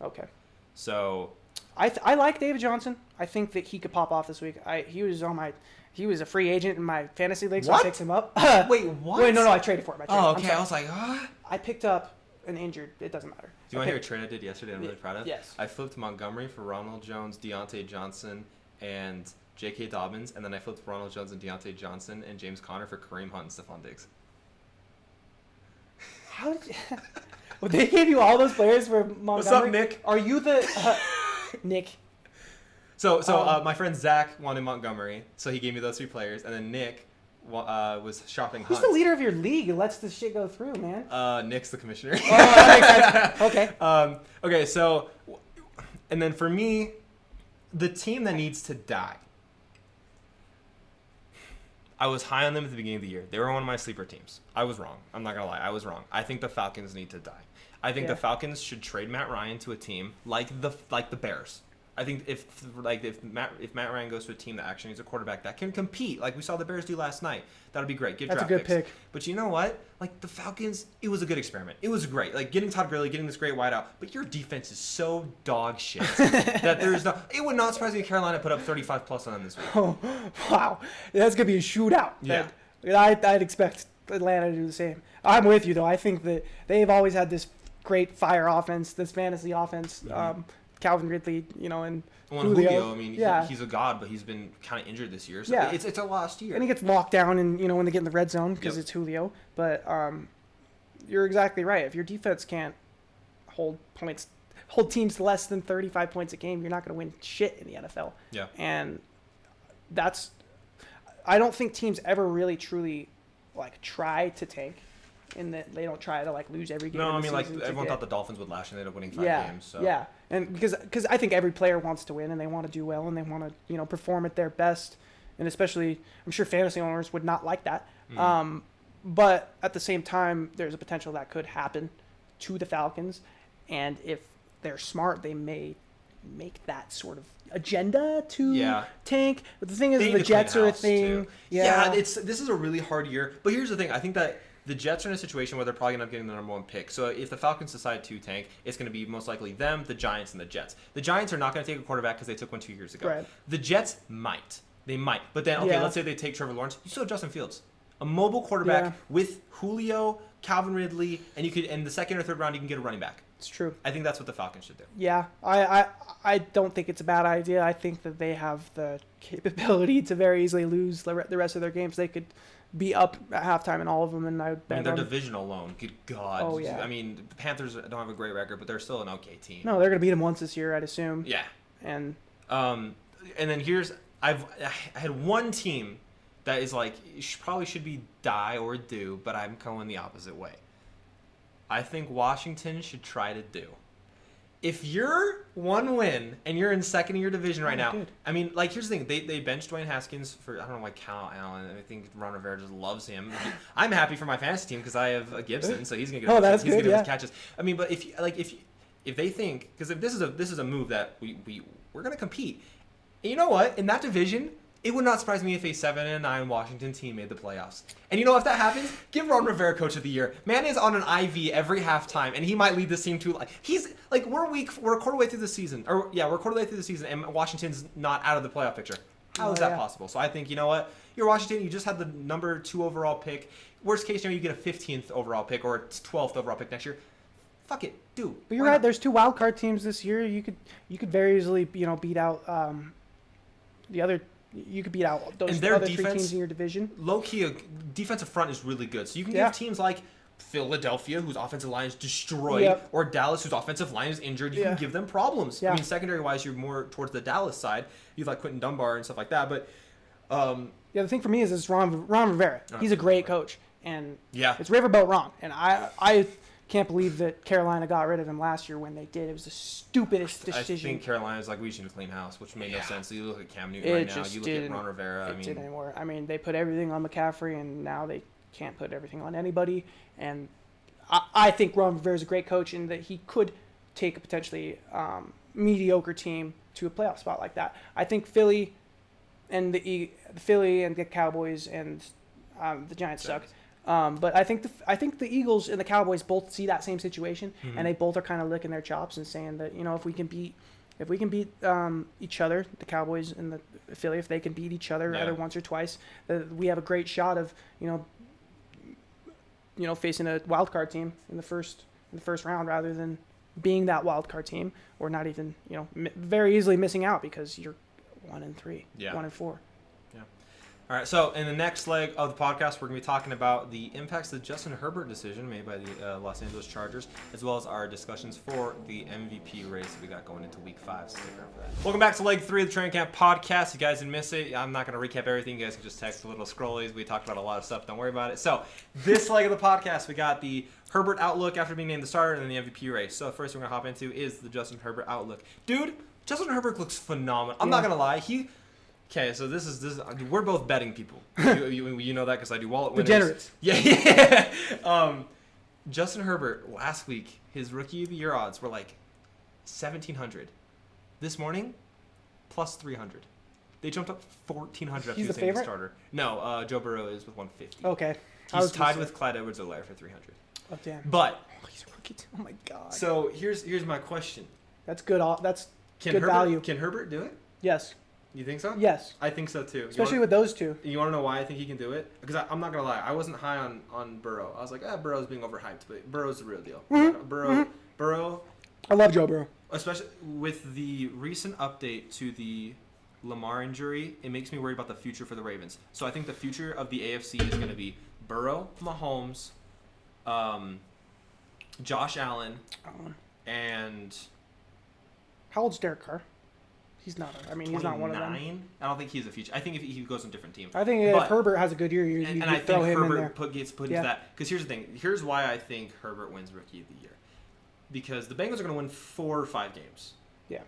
Okay. So I like David Johnson. I think that he could pop off this week. He was a free agent in my fantasy league, so I picked him up. Wait, what? Wait, no, I traded for him. Okay. I was like, what? I picked up an injured. It doesn't matter. Do you want to hear a trade I did yesterday? I'm really proud of. Yes. I flipped Montgomery for Ronald Jones, Deontay Johnson, and J.K. Dobbins, and then I flipped Ronald Jones and Deontay Johnson and James Conner for Kareem Hunt and Stephon Diggs. How did you... Well, they gave you all those players for Montgomery? What's up, Nick? Are you the... Nick. So my friend Zach wanted Montgomery, so he gave me those 3 players, and then Nick was shopping Hunt. Who's the leader of your league who lets this shit go through, man? Nick's the commissioner. Oh, that makes sense. Okay. Okay, so... And then for me, the team that needs to die... I was high on them at the beginning of the year. They were one of my sleeper teams. I was wrong. I'm not going to lie. I was wrong. I think the Falcons need to die. I think the Falcons should trade Matt Ryan to a team like the Bears. I think if Matt Ryan goes to a team that actually needs a quarterback that can compete, like we saw the Bears do last night, that'll be great. That's a good pick. But you know what? Like the Falcons, it was a good experiment. It was great. Like getting Todd Gurley, getting this great wideout. But your defense is so dog shit that there's no. It would not surprise me if Carolina put up 35 plus on them this week. Oh, wow, that's gonna be a shootout. Yeah. I'd expect Atlanta to do the same. I'm with you though. I think that they've always had this great fire offense, this fantasy offense. Mm-hmm. Calvin Ridley, and Julio. I mean, he's a god, but he's been kind of injured this year. So it's a lost year. And he gets locked down, and when they get in the red zone because it's Julio. But you're exactly right. If your defense can't hold teams to less than 35 points a game, you're not going to win shit in the NFL. Yeah. And I don't think teams ever really truly try to tank. in that they don't try to like lose every game. No, in I the mean, like season to everyone get- thought the Dolphins would last, and they ended up winning 5 yeah, games. So. Yeah, and because I think every player wants to win and they want to do well and they want to perform at their best, and especially I'm sure fantasy owners would not like that. But at the same time, there's a potential that could happen to the Falcons, and if they're smart, they may make that sort of agenda to tank. But the thing is, They need the to clean Jets are a house, thing. too. Yeah, this is a really hard year. But here's the thing: I think that the Jets are in a situation where they're probably going to end up getting the number 1 pick. So if the Falcons decide to tank, it's going to be most likely them, the Giants, and the Jets. The Giants are not going to take a quarterback because they took one 2 years ago. Right. The Jets might. They might. But then, okay, let's say they take Trevor Lawrence. You still have Justin Fields, a mobile quarterback with Julio, Calvin Ridley, and you could in the second or third round you can get a running back. It's true. I think that's what the Falcons should do. Yeah, I don't think it's a bad idea. I think that they have the capability to very easily lose the rest of their games. They could be up at halftime in all of them, and I would bet I mean, their on- division alone, good God. Oh, yeah. I mean, the Panthers don't have a great record, but they're still an okay team. No, they're going to beat them once this year, I'd assume. Yeah. And And then I had one team that is like probably should be die or do, but I'm going the opposite way. I think Washington should try to do. If you're 1 win and you're in second in your division right now, good. I mean, like, here's the thing. They benched Dwayne Haskins for, I don't know, like, Cal Allen. I think Ron Rivera just loves him. I'm happy for my fantasy team because I have a Gibson, so he's going to get that's he's good, gonna get his catches. I mean, but if they think, because if this is a move that we're going to compete. And you know what? In that division, it would not surprise me if a 7-9 Washington team made the playoffs. And you know, if that happens, give Ron Rivera Coach of the Year. Man is on an IV every halftime, and he might lead this team to he's like we're a quarter way through the season, we're a quarter way through the season, and Washington's not out of the playoff picture. How is that possible? So I think, you know what, you're Washington. You just had the number 2 overall pick. Worst case scenario, you get a 15th overall pick or a 12th overall pick next year. Fuck it, do. but you're right. There's 2 wild card teams this year. You could very easily beat out the other. You could beat out those And their other 3 defense- teams in your division. Low-key, defensive front is really good. So you can give teams like Philadelphia, whose offensive line is destroyed, or Dallas, whose offensive line is injured. You can give them problems. Yeah. I mean, secondary-wise, you're more towards the Dallas side. You have like Quentin Dunbar and stuff like that. But The thing for me is Ron Rivera. He's a great coach, and yeah, it's Riverboat Ron. And I can't believe that Carolina got rid of him last year when they did. It was the stupidest decision. I think Carolina's like, we should clean house, which made no sense. So you look at Cam Newton It right now. just You look at Ron Rivera. It didn't work. I mean, they put everything on McCaffrey, and now they can't put everything on anybody. And I think Ron Rivera is a great coach, and that he could take a potentially mediocre team to a playoff spot like that. I think Philly and the Cowboys and the Giants suck. But I think the Eagles and the Cowboys both see that same situation, and they both are kind of licking their chops and saying that, if we can beat each other, the Cowboys and the Philly, if they can beat each other either once or twice, that we have a great shot of facing a wild card team in the first round rather than being that wild card team, or not even very easily missing out because you're 1-3, 1-4. All right, so in the next leg of the podcast, we're going to be talking about the impacts of the Justin Herbert decision made by the Los Angeles Chargers, as well as our discussions for the MVP race that we got going into Week 5. So stick around for that. Welcome back to Leg 3 of the Training Camp Podcast. You guys didn't miss it. I'm not going to recap everything. You guys can just text the little scrollies. We talked about a lot of stuff. Don't worry about it. So this leg of the podcast, we got the Herbert outlook after being named the starter, and then the MVP race. So first we're going to hop into is the Justin Herbert outlook. Dude, Justin Herbert looks phenomenal. I'm not going to lie. Okay, so this is we're both betting people. You know that because I do wallet winners. Degenerates. Yeah. Justin Herbert last week, his rookie of the year odds were like 1,700. This morning, plus 300. They jumped up 1,400 after He's the saying favorite? starter. No, Joe Burrow is with 150. Okay. He's tied with Clyde Edwards-Helaire for 300. Oh damn. But he's a rookie. Oh my god. so here's my question. That's good. That's good Herbert, value. Can Herbert do it? Yes. You think so? Yes. I think so too. Especially with those two. You want to know why I think he can do it? Because I'm not going to lie. I wasn't high on Burrow. I was like, Burrow's being overhyped. But Burrow's the real deal. Burrow. I love Joe Burrow. Especially with the recent update to the Lamar injury, it makes me worried about the future for the Ravens. So I think the future of the AFC is going to be Burrow, Mahomes, Josh Allen, and... How old's Derek Carr? He's not. He's not one of them. I don't think he's a future. I think if he goes on a different team. I think if Herbert has a good year, you I throw think him Herbert in there. gets put into that. Because here's the thing. Here's why I think Herbert wins Rookie of the Year. Because the Bengals are going to win 4 or 5 games. Yeah.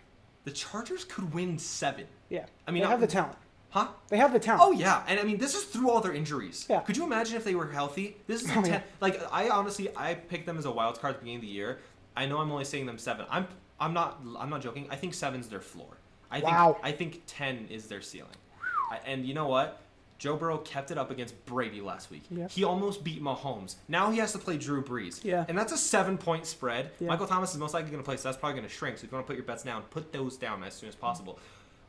The Chargers could win 7. Yeah. I mean, they have the talent. Huh? They have the talent. Oh yeah, and this is through all their injuries. Yeah. Could you imagine if they were healthy? This is I picked them as a wild card at the beginning of the year. I know I'm only saying them 7. I'm not joking. I think 7's their floor. I think 10 is their ceiling. And you know what? Joe Burrow kept it up against Brady last week. Yeah. He almost beat Mahomes. Now he has to play Drew Brees. Yeah. And that's a 7-point spread. Yeah. Michael Thomas is most likely going to play, so that's probably going to shrink. So if you want to put your bets down, put those down as soon as possible.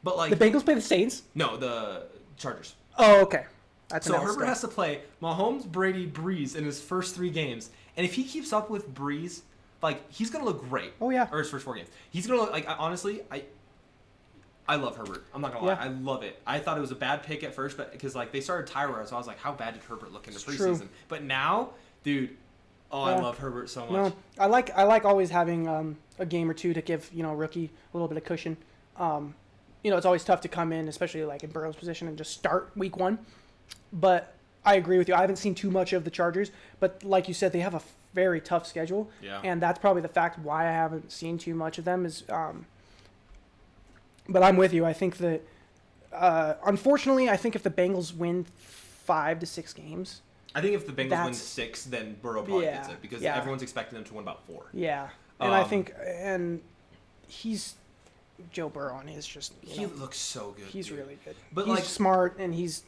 But the Bengals play the Saints? No, the Chargers. Oh, okay. So Herbert has to play Mahomes, Brady, Brees in his first 3 games. And if he keeps up with Brees, he's going to look great. Oh, yeah. Or his first 4 games. He's going to look, honestly, I love Herbert. I'm not going to lie. I love it. I thought it was a bad pick at first, but because, they started Tyrod, so I was like, how bad did Herbert look in the preseason? True. But now, dude, I love Herbert so much. No, I like always having a game or two to give, a rookie a little bit of cushion. It's always tough to come in, especially in Burrow's position, and just start week 1. But I agree with you. I haven't seen too much of the Chargers, but like you said, they have a very tough schedule. Yeah. And that's probably the fact why I haven't seen too much of them is but I'm with you. I think that unfortunately, I think if the Bengals win 5 to 6 games, I think if the Bengals win 6, then Burrow probably gets it because everyone's expecting them to win about 4. Yeah. And I think he's Joe Burrow, and he's just he looks so good. He's really good. But he's smart, and he's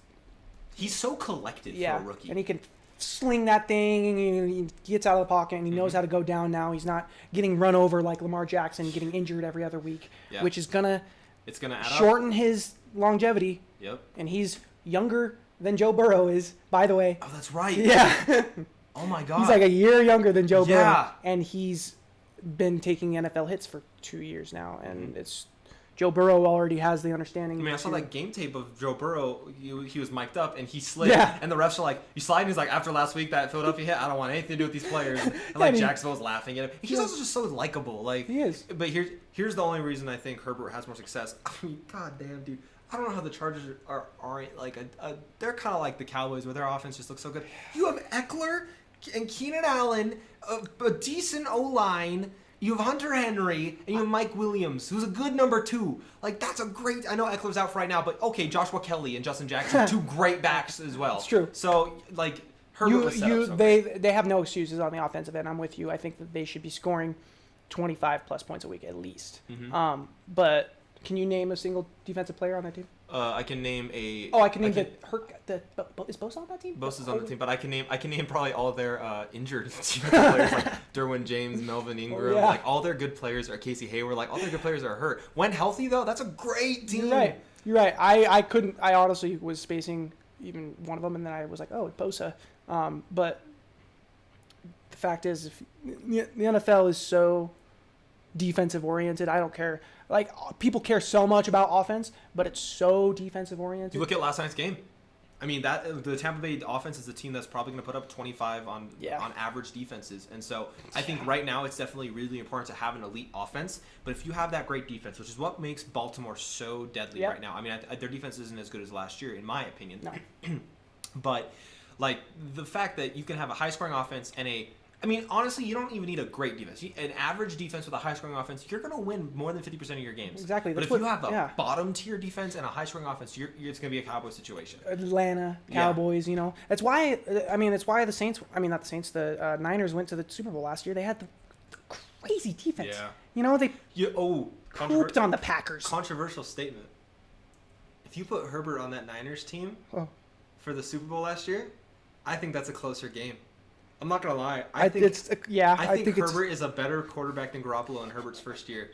so collected for a rookie. And he can sling that thing, and he gets out of the pocket, and he knows how to go down now. He's not getting run over like Lamar Jackson, getting injured every other week, which is it's gonna shorten his longevity. Yep. And he's younger than Joe Burrow is, by the way. Oh, that's right. Yeah. Oh my God. He's a year younger than Joe Burrow, and he's been taking NFL hits for 2 years now, and it's Joe Burrow already has the understanding. I mean, I saw that game tape of Joe Burrow. He was mic'd up, and he slid, and the refs are like, you slide, and he's like, after last week, that Philadelphia hit, I don't want anything to do with these players. And Jacksonville's laughing at him. He's also just so likable. He is. But here's the only reason I think Herbert has more success. I mean, goddamn, dude. I don't know how the Chargers aren't they're kind of like the Cowboys where their offense just looks so good. You have Eckler and Keenan Allen, a decent O-line. You have Hunter Henry, and you have Mike Williams, who's a good number 2. That's a great... I know Eckler's out for right now, but okay, Joshua Kelly and Justin Jackson, 2 great backs as well. It's true. So, Herbert was set up so they have no excuses on the offensive end. I'm with you. I think that they should be scoring 25-plus points a week at least. Mm-hmm. But can you name a single defensive player on that team? I can name a... Oh, I can name is Bosa on that team? Bosa's on the team, but I can name probably all of their injured defensive players, like Derwin James, Melvin Ingram, all their good players are Casey Hayward, all their good players are hurt. When healthy, though, that's a great team. You're right. I honestly was spacing even one of them, and then I was like, oh, Bosa. But the fact is, if the NFL is so defensive oriented, I don't care. People care so much about offense, but it's so defensive oriented. You look at last night's game. I mean, the Tampa Bay offense is the team that's probably going to put up 25 on average defenses. And so I think right now it's definitely really important to have an elite offense. But if you have that great defense, which is what makes Baltimore so deadly right now. I mean, their defense isn't as good as last year, in my opinion. No. But, the fact that you can have a high-scoring offense and honestly, you don't even need a great defense. An average defense with a high-scoring offense, you're going to win more than 50% of your games. Exactly. But if you have a bottom-tier defense and a high-scoring offense, it's going to be a Cowboys situation. Atlanta Cowboys, That's why. It's why the Saints. Not the Saints. The Niners went to the Super Bowl last year. They had the crazy defense. Yeah. They pooped on the Packers. Controversial statement. If you put Herbert on that Niners team for the Super Bowl last year, I think that's a closer game. I'm not gonna lie. I think Herbert is a better quarterback than Garoppolo in Herbert's first year.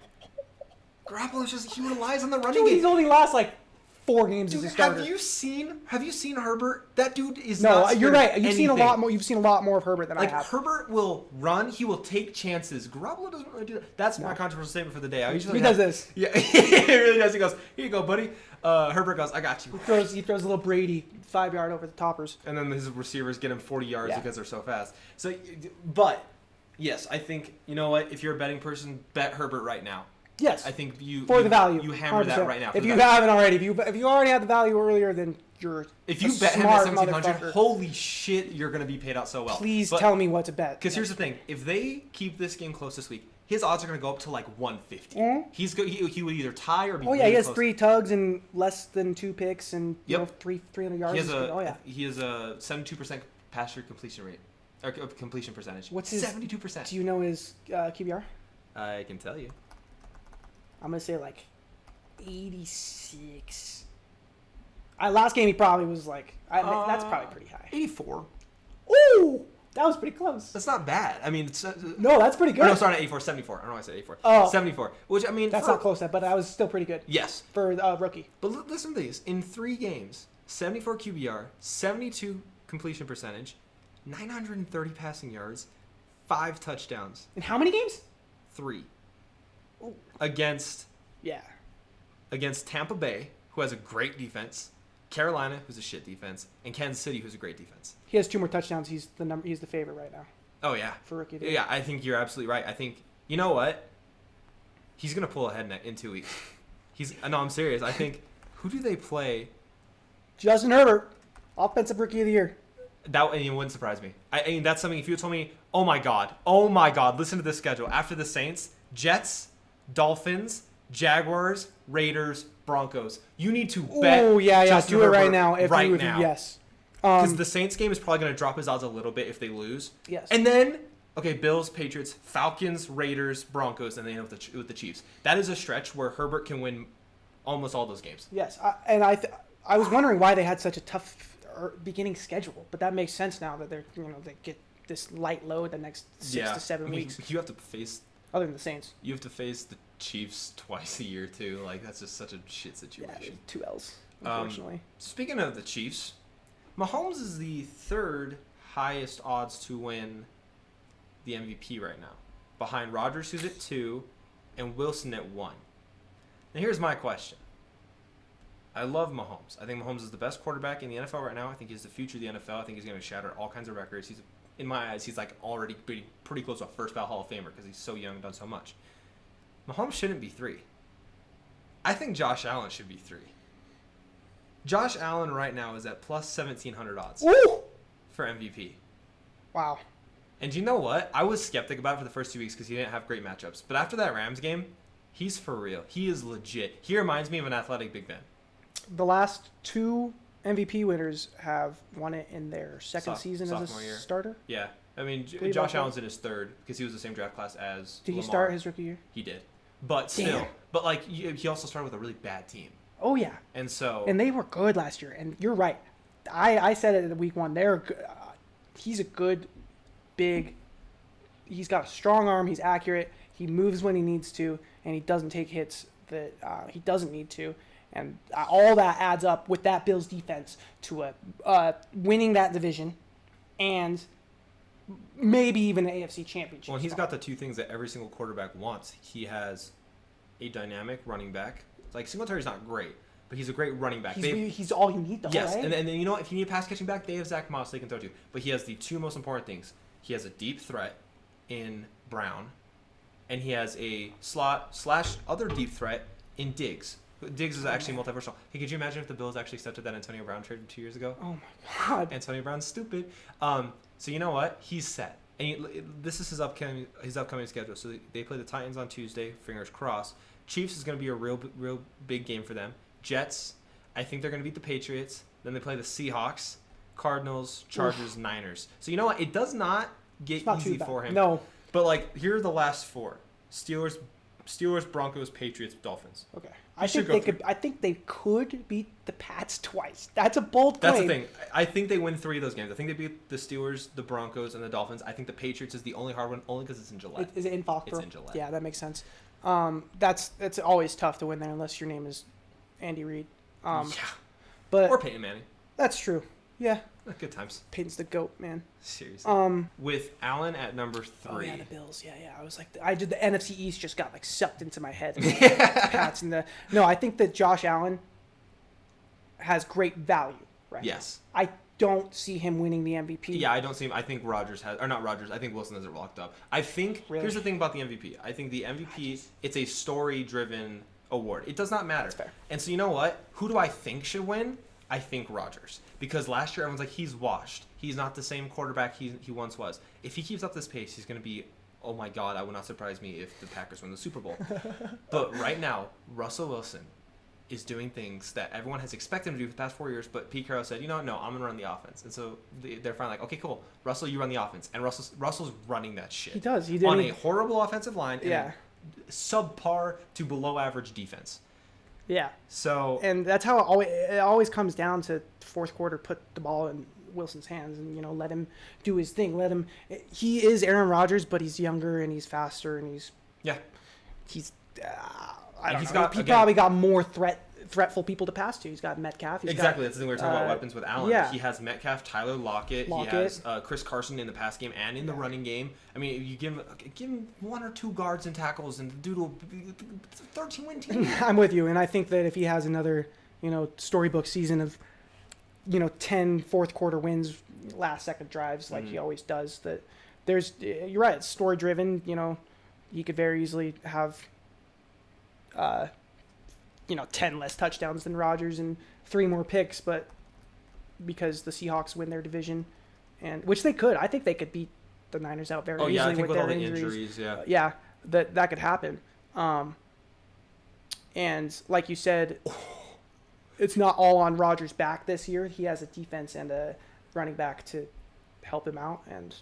Garoppolo's he relies on the running game. He's only lost 4 games as a starter. Have you seen Herbert? That dude is not. No, you're right. You've seen a lot more. You've seen a lot more of Herbert than I have. Herbert will run. He will take chances. Garoppolo doesn't really do that. That's my controversial statement for the day. He does this. Yeah, he really does. He goes, "Here you go, buddy." Herbert goes, "I got you." He throws a little Brady 5-yard over the toppers, and then his receivers get him 40 yards because they're so fast. So, but yes, I think you know what? If you're a betting person, bet Herbert right now. Yes. I think for the value. You hammer 100%. that right now. If you haven't already, if you already had the value earlier, then you're if you bet him at 1,700, holy shit, you're going to be paid out so well. Please tell me what to bet. Because here's the thing: if they keep this game close this week, his odds are going to go up to like 150. Mm-hmm. He would either tie or be. Oh yeah, he has 3 tugs and less than 2 picks and 300 yards. He has a 72% passer completion rate or completion percentage. What's his 72%? Do you know his QBR? I can tell you. I'm gonna say like 86. Last game he probably was like. That's probably pretty high. 84. Ooh, that was pretty close. That's not bad. I mean, no, that's pretty good. No, sorry, not 84, 74. I don't know why I said 84. Oh, 74. Which I mean, that's not close, but that was still pretty good. Yes, for rookie. But listen to these: in 3 games, 74 QBR, 72 completion percentage, 930 passing yards, 5 touchdowns. In how many games? 3. Ooh. Against Tampa Bay, who has a great defense, Carolina, who's a shit defense, and Kansas City, who's a great defense. He has 2 more touchdowns. He's the favorite right now. Oh yeah, for rookie. Yeah, I think you're absolutely right. I think you know what? He's gonna pull ahead in 2 weeks. No, I'm serious. I think who do they play? Justin Herbert, offensive rookie of the year. That it wouldn't surprise me. I mean, that's something. If you told me, oh my god, listen to this schedule. After the Saints, Jets, Dolphins, Jaguars, Raiders, Broncos. You need to bet. Oh yeah, Justin do Herbert it right now. Yes. Because the Saints game is probably going to drop his odds a little bit if they lose. Yes. And then, Bills, Patriots, Falcons, Raiders, Broncos, and then with the Chiefs. That is a stretch where Herbert can win almost all those games. Yes, I was wondering why they had such a tough beginning schedule, but that makes sense now that they get this light load the next 6 to 7 weeks. You have to face other than the Saints. You have to face the Chiefs twice a year too. Like that's just such a shit situation. Yeah, 2 L's unfortunately. Speaking of the Chiefs, Mahomes is the 3rd highest odds to win the MVP right now, behind Rodgers, who's at 2, and Wilson at 1. Now here's my question. I love Mahomes. I think Mahomes is the best quarterback in the NFL right now. I think he's the future of the NFL. I think he's going to shatter all kinds of records. In my eyes, he's like already pretty close to a first ballot Hall of Famer because he's so young and done so much. Mahomes shouldn't be 3. I think Josh Allen should be 3. Josh Allen right now is at plus 1,700 odds for MVP. Wow. And you know what? I was skeptic about it for the first 2 weeks because he didn't have great matchups. But after that Rams game, he's for real. He is legit. He reminds me of an athletic big man. The last 2 MVP winners have won it in their second season as a starter. Yeah. I mean, Josh Allen's in his 3rd because he was the same draft class as Did Lamar. he start his rookie year? He did. But still. Damn. But, like, he also started with a really bad team. Oh, yeah. And so... And they were good last year. And you're right. I said it in week 1. They're good. He's a good, big... He's got a strong arm. He's accurate. He moves when he needs to. And he doesn't take hits that he doesn't need to. And all that adds up with that Bills defense to winning that division and maybe even an AFC championship. Well, he's got the 2 things that every single quarterback wants. He has a dynamic running back. Like, Singletary's not great, but he's a great running back. He's all you need, though, yes, right? and then you know what? If you need a pass-catching back, they have Zach Moss they can throw to. But he has the 2 most important things. He has a deep threat in Brown, and he has a slot/other deep threat in Diggs. Diggs is actually multiversal. Hey, could you imagine if the Bills actually accepted that Antonio Brown trade 2 years ago? Oh, my God. Antonio Brown's stupid. So you know what? He's set. And this is his upcoming schedule. So they play the Titans on Tuesday, fingers crossed. Chiefs is going to be a real big game for them. Jets, I think they're going to beat the Patriots. Then they play the Seahawks, Cardinals, Chargers, Niners. So you know what? It does not get easy for him. No. But, like, here are the last 4. Steelers, Broncos, Patriots, Dolphins. Okay. I think they could beat the Pats twice. That's a bold claim. That's the thing. I think they win 3 of those games. I think they beat the Steelers, the Broncos, and the Dolphins. I think the Patriots is the only hard one, only because it's in Gillette. Is it in Foxborough? It's in Gillette. Yeah, that makes sense. That's always tough to win there unless your name is Andy Reid. Yeah. But or Peyton Manning. That's true. Yeah. Good times. Peyton's the GOAT, man. Seriously. With Allen at number 3. Oh, yeah, the Bills. Yeah. I was like, the NFC East just got like sucked into my head. Pats and No, I think that Josh Allen has great value, right? Yes. I don't see him winning the MVP. Yeah, I don't see him. I think Rodgers has, or not Rodgers. I think Wilson has it locked up. I think Really? here's the thing about the MVP. I think the MVP, it's a story-driven award. It does not matter. That's fair. And so you know what? Who do I think should win? I think Rodgers, because last year everyone's like, he's washed. He's not the same quarterback he once was. If he keeps up this pace, he's going to be, oh my God, I would not surprise me if the Packers win the Super Bowl. But right now, Russell Wilson is doing things that everyone has expected him to do for the past 4 years, but Pete Carroll said, no, I'm going to run the offense. And so they're finally like, okay, cool. Russell, you run the offense. And Russell's running that shit. He does. He did. On a horrible offensive line and Yeah. a subpar to below average defense. Yeah. So And that's how it always comes down to fourth quarter, put the ball in Wilson's hands and, let him do his thing. He is Aaron Rodgers, but he's younger and he's faster and he's I don't know. He probably got more threatful people to pass to. He's got Metcalf. Exactly. That's the thing we were talking about weapons with Allen. Yeah. He has Metcalf, Tyler Lockett. He has Chris Carson in the pass game and in the running game. I mean, you give him 1 or 2 guards and tackles, and the dude will be 13-win team. I'm with you, and I think that if he has another, storybook season of, 10 fourth quarter wins, last second drives like he always does, that you're right, it's story driven. He could very easily have 10 less touchdowns than Rodgers and 3 more picks, but because the Seahawks win their division, and which they could, I think they could beat the Niners out very easily I think with with all their the injuries. yeah. That could happen. And like you said, it's not all on Rodgers' back this year. He has a defense and a running back to help him out, and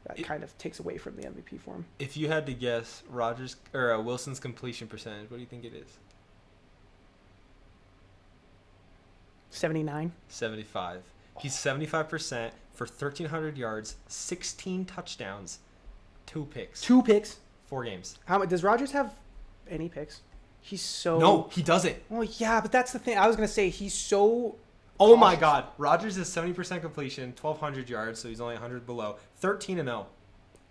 that kind of takes away from the MVP for him. If you had to guess Rodgers or Wilson's completion percentage, what do you think it is? 79. 75. He's 75% for 1,300 yards, 16 touchdowns, 2 picks. 2 picks. 4 games. How does Rodgers have any picks? He's so... No, he doesn't. Well, yeah, but that's the thing. I was going to say he's so... Oh my God. Rodgers is 70% completion, 1,200 yards, so he's only 100 below. 13-0.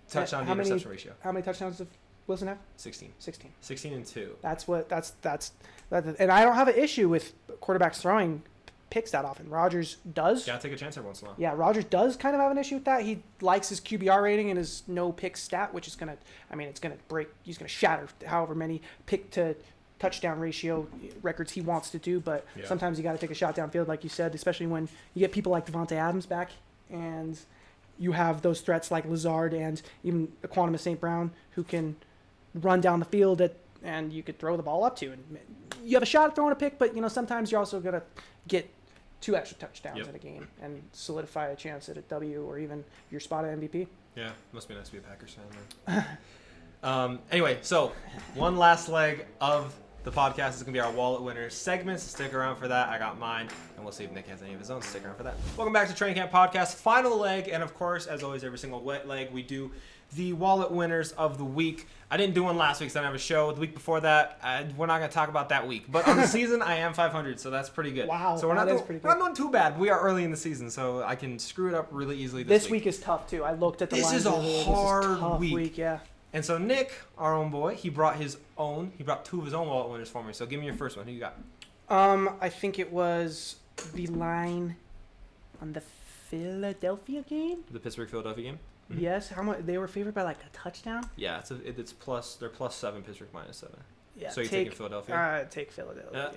Touchdown to interception ratio. How many touchdowns does Wilson have? 16. 16. 16 and 2. And I don't have an issue with quarterbacks throwing picks that often. Rodgers does. Gotta take a chance every once in a while. Yeah, Rodgers does kind of have an issue with that. He likes his QBR rating and his no pick stat, which is going to break, he's going to shatter however many pick to touchdown ratio records he wants to do, but sometimes you got to take a shot downfield, like you said, especially when you get people like Devontae Adams back, and you have those threats like Lazard and even Equanimous St. Brown who can run down the field and you could throw the ball up to, and you have a shot at throwing a pick, but sometimes you're also gonna get 2 extra touchdowns in a game and solidify a chance at a W or even your spot at MVP. Yeah, must be nice to be a Packers fan, man. Anyway, so one last leg of the podcast is going to be our wallet winners segments. Stick around for that. I got mine, and we'll see if Nick has any of his own. Stick around for that. Welcome back to Training Camp Podcast. Final leg, and of course, as always, every single leg, we do the wallet winners of the week. I didn't do one last week, so I didn't have a show. The week before that, we're not going to talk about that week. But on the season, I am 500, so that's pretty good. Wow, so we're not doing too bad. We are early in the season, so I can screw it up really easily this week is tough, too. I looked at the lines. This is a hard week. Yeah. And so Nick, our own boy, he brought 2 of his own wallet winners for me. So give me your first one. Who you got? I think it was the line on the Philadelphia game. The Pittsburgh-Philadelphia game? Mm-hmm. Yes. How much? They were favored by like a touchdown? Yeah, it's plus. They're +7, Pittsburgh -7. Yeah. So you're taking Philadelphia? Take Philadelphia.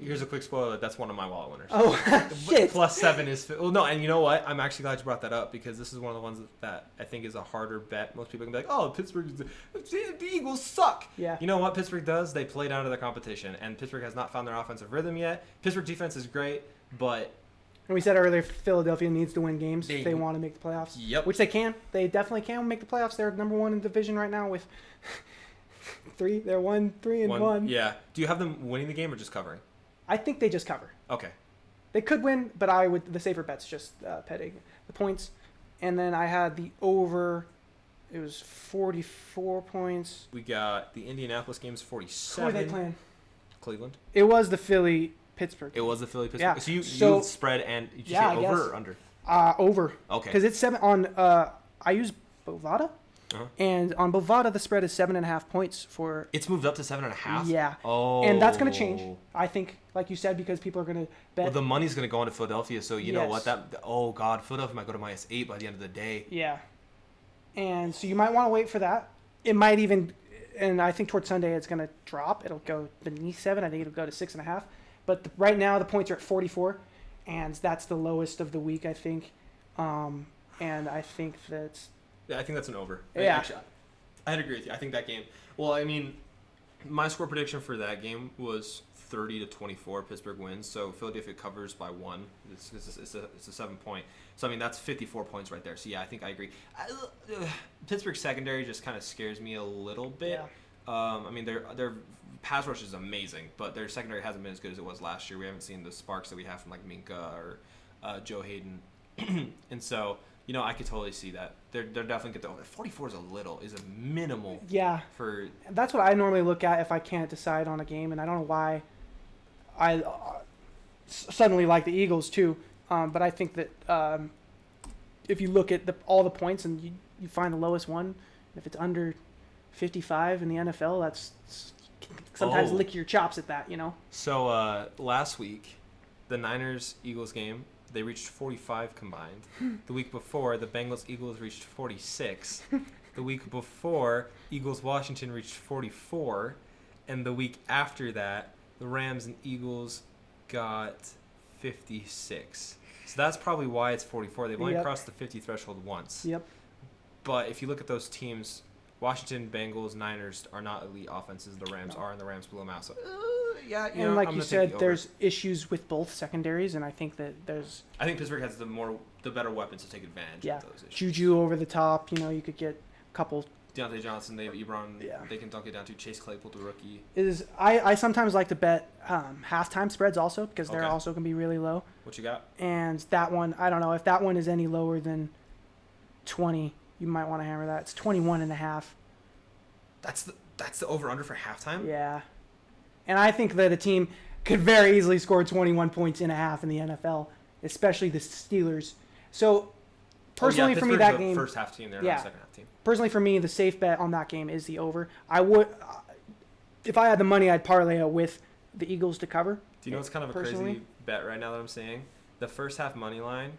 Here's a quick spoiler. That's one of my wallet winners. Oh, shit. +7 is... Well, no, and you know what? I'm actually glad you brought that up because this is one of the ones that I think is a harder bet. Most people can be like, oh, the Eagles suck. Yeah. You know what Pittsburgh does? They play down to their competition, and Pittsburgh has not found their offensive rhythm yet. Pittsburgh defense is great, but... And we said earlier, Philadelphia needs to win games if they want to make the playoffs. Yep. Which they can. They definitely can make the playoffs. They're number 1 in the division right now with 3. They're 1-3-1. Yeah. Do you have them winning the game or just covering? I think they just cover. Okay. They could win, but the safer bet's just petting the points. And then I had the over. It was 44 points. We got the Indianapolis game's 47. Who are they playing? Cleveland. It was the Philly-Pittsburgh. It was the Philly-Pittsburgh. Yeah. So you spread and you say over or under? Over. Okay. Because it's 7 on. I use Bovada. And on Bovada, the spread is 7.5 points for. It's moved up to 7.5. Yeah. Oh. And that's going to change, I think, like you said, because people are going to bet. Well, the money's going to go into Philadelphia, so you know what? Yes. Oh God, Philadelphia might go to -8 by the end of the day. Yeah. And so you might want to wait for that. It might even, and I think towards Sunday it's going to drop. It'll go beneath 7. I think it'll go to 6.5. But right now the points are at 44, and that's the lowest of the week, I think. And I think that's. Yeah, I think that's an over. Yeah. Actually, I'd agree with you. I think that game. Well, I mean, my score prediction for that game was 30-24. Pittsburgh wins. So Philadelphia covers by 1. It's a 7-point. So I mean that's 54 points right there. So yeah, I think I agree. Pittsburgh secondary just kind of scares me a little bit. Yeah. I mean their pass rush is amazing, but their secondary hasn't been as good as it was last year. We haven't seen the sparks that we have from like Minka or Joe Hayden, and so. You know, I could totally see that. They're definitely get the over. 44 is a minimal. Yeah. For that's what I normally look at if I can't decide on a game, and I don't know why I suddenly like the Eagles too. But I think that if you look at all the points and you find the lowest one, if it's under 55 in the NFL, that's sometimes lick your chops at that, you know. So last week, the Niners-Eagles game. They reached 45 combined. The week before, the Bengals-Eagles reached 46. The week before, Eagles-Washington reached 44. And the week after that, the Rams and Eagles got 56. So that's probably why it's 44. They've only crossed the 50 threshold once. Yep. But if you look at those teams, Washington, Bengals, Niners are not elite offenses. The Rams are, and the Rams blew them out. So, yeah, and like you said, there's issues with both secondaries, and I think that there's. I think Pittsburgh has the better weapons to take advantage of those issues. Juju over the top. You know, you could get a couple. Deontay Johnson, they have Ebron. Yeah. They can dunk it down to Chase Claypool, the rookie. I sometimes like to bet halftime spreads also because they're also going to be really low. What you got? And that one, I don't know if that one is any lower than 20. You might want to hammer that. It's 21.5. That's the over-under for halftime? Yeah. And I think that a team could very easily score 21 points in a half in the NFL, especially the Steelers. So, personally for me, that game... first half team, they're not the second half team. Personally for me, the safe bet on that game is the over. I would... if I had the money, I'd parlay it with the Eagles to cover. Do you know what's kind of a crazy bet right now that I'm saying? The first half money line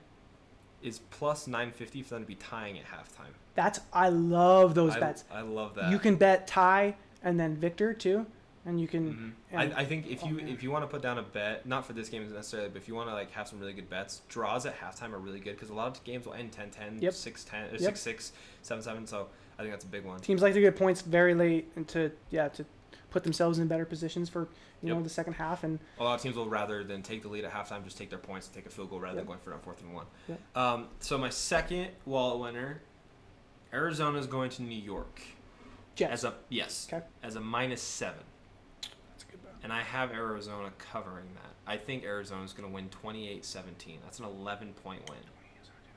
is plus 950 for them to be tying at halftime. I love those bets. I love that. You can bet tie and then victor too, and you can. Mm-hmm. I think if you want to put down a bet, not for this game necessarily, but if you want to like have some really good bets, draws at halftime are really good because a lot of games will end 10-10, 6-10, 6-6, 7-7. So I think that's a big one. Teams like to get points very late and to put themselves in better positions for you know the second half, and a lot of teams will rather than take the lead at halftime just take their points and take a field goal rather than going for it on 4th and 1. Yep. So my second wallet winner, Arizona is going to New York. Jets. As a -7. That's a good bet. And I have Arizona covering that. I think Arizona is going to win 28-17. That's an 11-point win.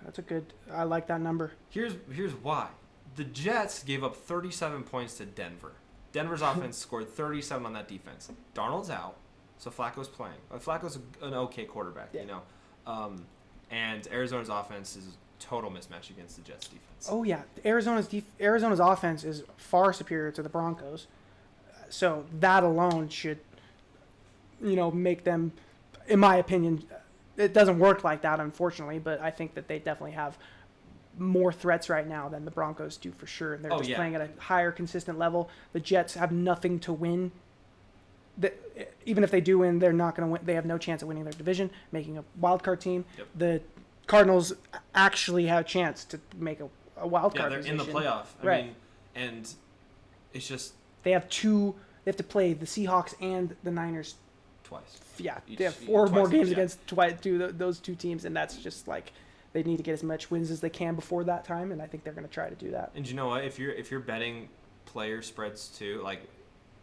That's a good. I like that number. Here's why. The Jets gave up 37 points to Denver. Denver's offense scored 37 on that defense. Darnold's out, so Flacco's playing. Flacco's an okay quarterback, you know. And Arizona's offense is a total mismatch against the Jets' defense. Oh yeah, Arizona's offense is far superior to the Broncos, so that alone should, make them, in my opinion, it doesn't work like that unfortunately, but I think that they definitely have more threats right now than the Broncos do for sure. And they're playing at a higher consistent level. The Jets have nothing to win. Even if they do win, they're not going to win. They have no chance of winning their division, making a wild card team. Yep. The Cardinals actually have a chance to make a wild card position. In the playoff. I mean, and it's just they have to play the Seahawks and the Niners twice. Yeah, they have 4 more games against those two teams, and that's just like they need to get as much wins as they can before that time, and I think they're going to try to do that. And you know what? If you're betting player spreads too, like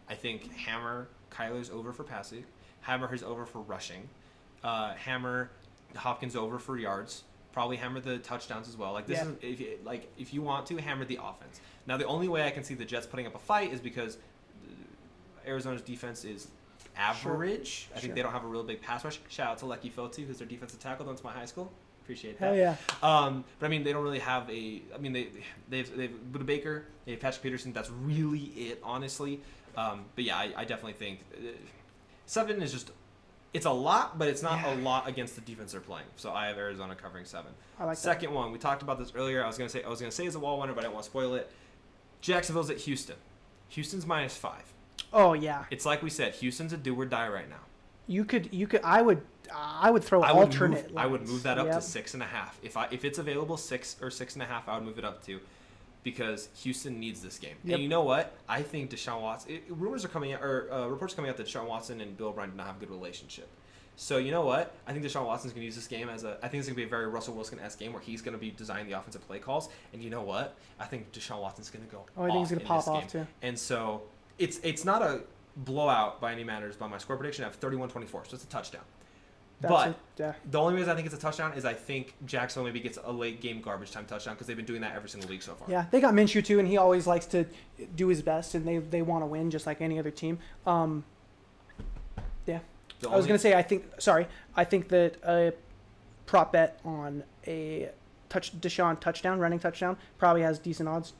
I think Hammer Kyler's over for passing, Hammer is over for rushing, Hammer Hopkins over for yards, probably hammer the touchdowns as well. Like this is if you want to hammer the offense. Now the only way I can see the Jets putting up a fight is because Arizona's defense is average. I think they don't have a real big pass rush. Shout out to Lecky Fotu, who's their defensive tackle. Went to my high school. Appreciate that. Hell yeah. But I mean, they don't really have a. I mean, they've Buda Baker, they have Patrick Peterson. That's really it, honestly. But yeah, I definitely think 7 is just. It's a lot, but it's not a lot against the defense they're playing. So I have Arizona covering 7. I like Second one, we talked about this earlier. I was gonna say it's a wall winner, but I didn't want to spoil it. Jacksonville's at Houston. Houston's -5. Oh yeah. It's like we said, Houston's a do or die right now. You could. I would throw alternate. I would lines. move that up to 6.5. If it's available 6 or 6.5, I would move it up to, because Houston needs this game. Yep. And you know what? I think Deshaun Watson. Rumors are coming out, or reports coming out that Deshaun Watson and Bill O'Brien do not have a good relationship. So you know what? I think Deshaun Watson's going to use this game as a. I think it's going to be a very Russell Wilson-esque game where he's going to be designing the offensive play calls. And you know what? I think Deshaun Watson's going to go. Oh, I think he's going to pop off too. And so it's not a blowout by any manners, by my score prediction. I have 31-24, so it's a touchdown. The only reason I think it's a touchdown is I think Jacksonville maybe gets a late game garbage time touchdown, because they've been doing that every single week so far. Yeah, they got Minshew too, and he always likes to do his best, and they want to win just like any other team. Yeah. I was going to say, I think that a prop bet on a Deshaun touchdown, running touchdown, probably has decent odds.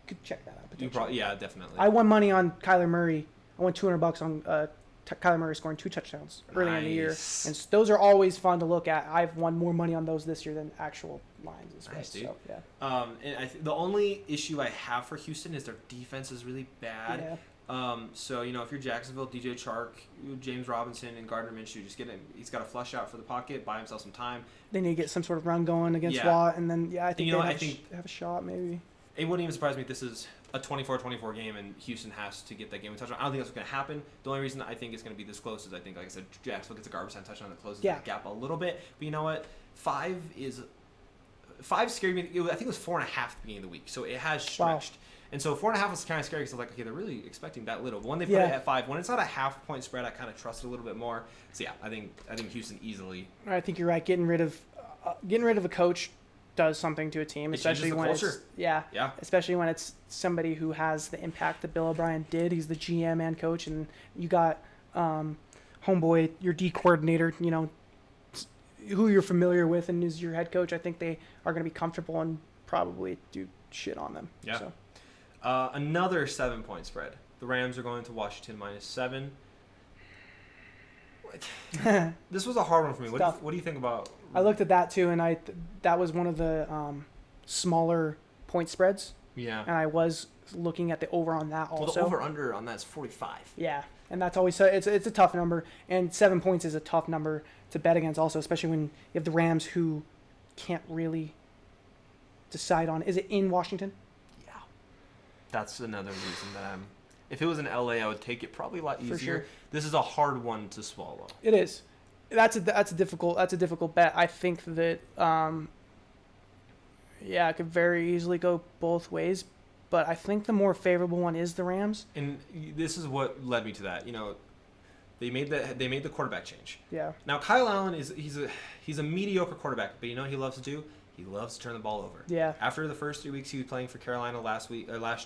Could check that out. Yeah, definitely. I won money on Kyler Murray. I won $200 on Kyler Murray scoring 2 touchdowns early in the year, and those are always fun to look at. I've won more money on those this year than actual lines this nice, way. dude. So, yeah. And the only issue I have for Houston is their defense is really bad. Yeah. So if you're Jacksonville, DJ Chark, James Robinson, and Gardner Minshew, just get him. He's got to flush out for the pocket, buy himself some time. They need to get some sort of run going against Watt, and then I think they have a shot maybe. It wouldn't even surprise me if this is a 24-24 game and Houston has to get that game in touchdown. I don't think that's what's going to happen. The only reason I think it's going to be this close is I think, like I said, Jacksonville gets a garbage time touchdown that closes that gap a little bit. But you know what? 5 scared me. I think it was 4.5 at the beginning of the week, so it has stretched. Wow. And so 4.5 was kind of scary because I was like, okay, they're really expecting that little. But when they put it at 5, when it's not a half-point spread, I kind of trust it a little bit more. So yeah, I think Houston easily. I think you're right. Getting rid of a coach does something to a team, especially when it's especially when it's somebody who has the impact that Bill O'Brien did. He's the GM and coach, and you got homeboy, your D coordinator, who you're familiar with, and is your head coach. I think they are going to be comfortable and probably do shit on them. Yeah. So. Another 7-point spread. The Rams are going to Washington -7. This was a hard one for me. What do you think about? I looked at that too, and that was one of the smaller point spreads. Yeah. And I was looking at the over on that also. Well, the over/under on that is 45. Yeah, and that's always it's a tough number, and 7 points is a tough number to bet against also, especially when you have the Rams who can't really decide on. Is it in Washington? Yeah. That's another reason that if it was in LA, I would take it probably a lot easier. For sure. This is a hard one to swallow. It is. That's a difficult bet. I think that it could very easily go both ways, but I think the more favorable one is the Rams. And this is what led me to that. They made the quarterback change. Yeah. Now Kyle Allen he's a mediocre quarterback, but you know what he loves to do? He loves to turn the ball over. Yeah. After the first 3 weeks he was playing for Carolina last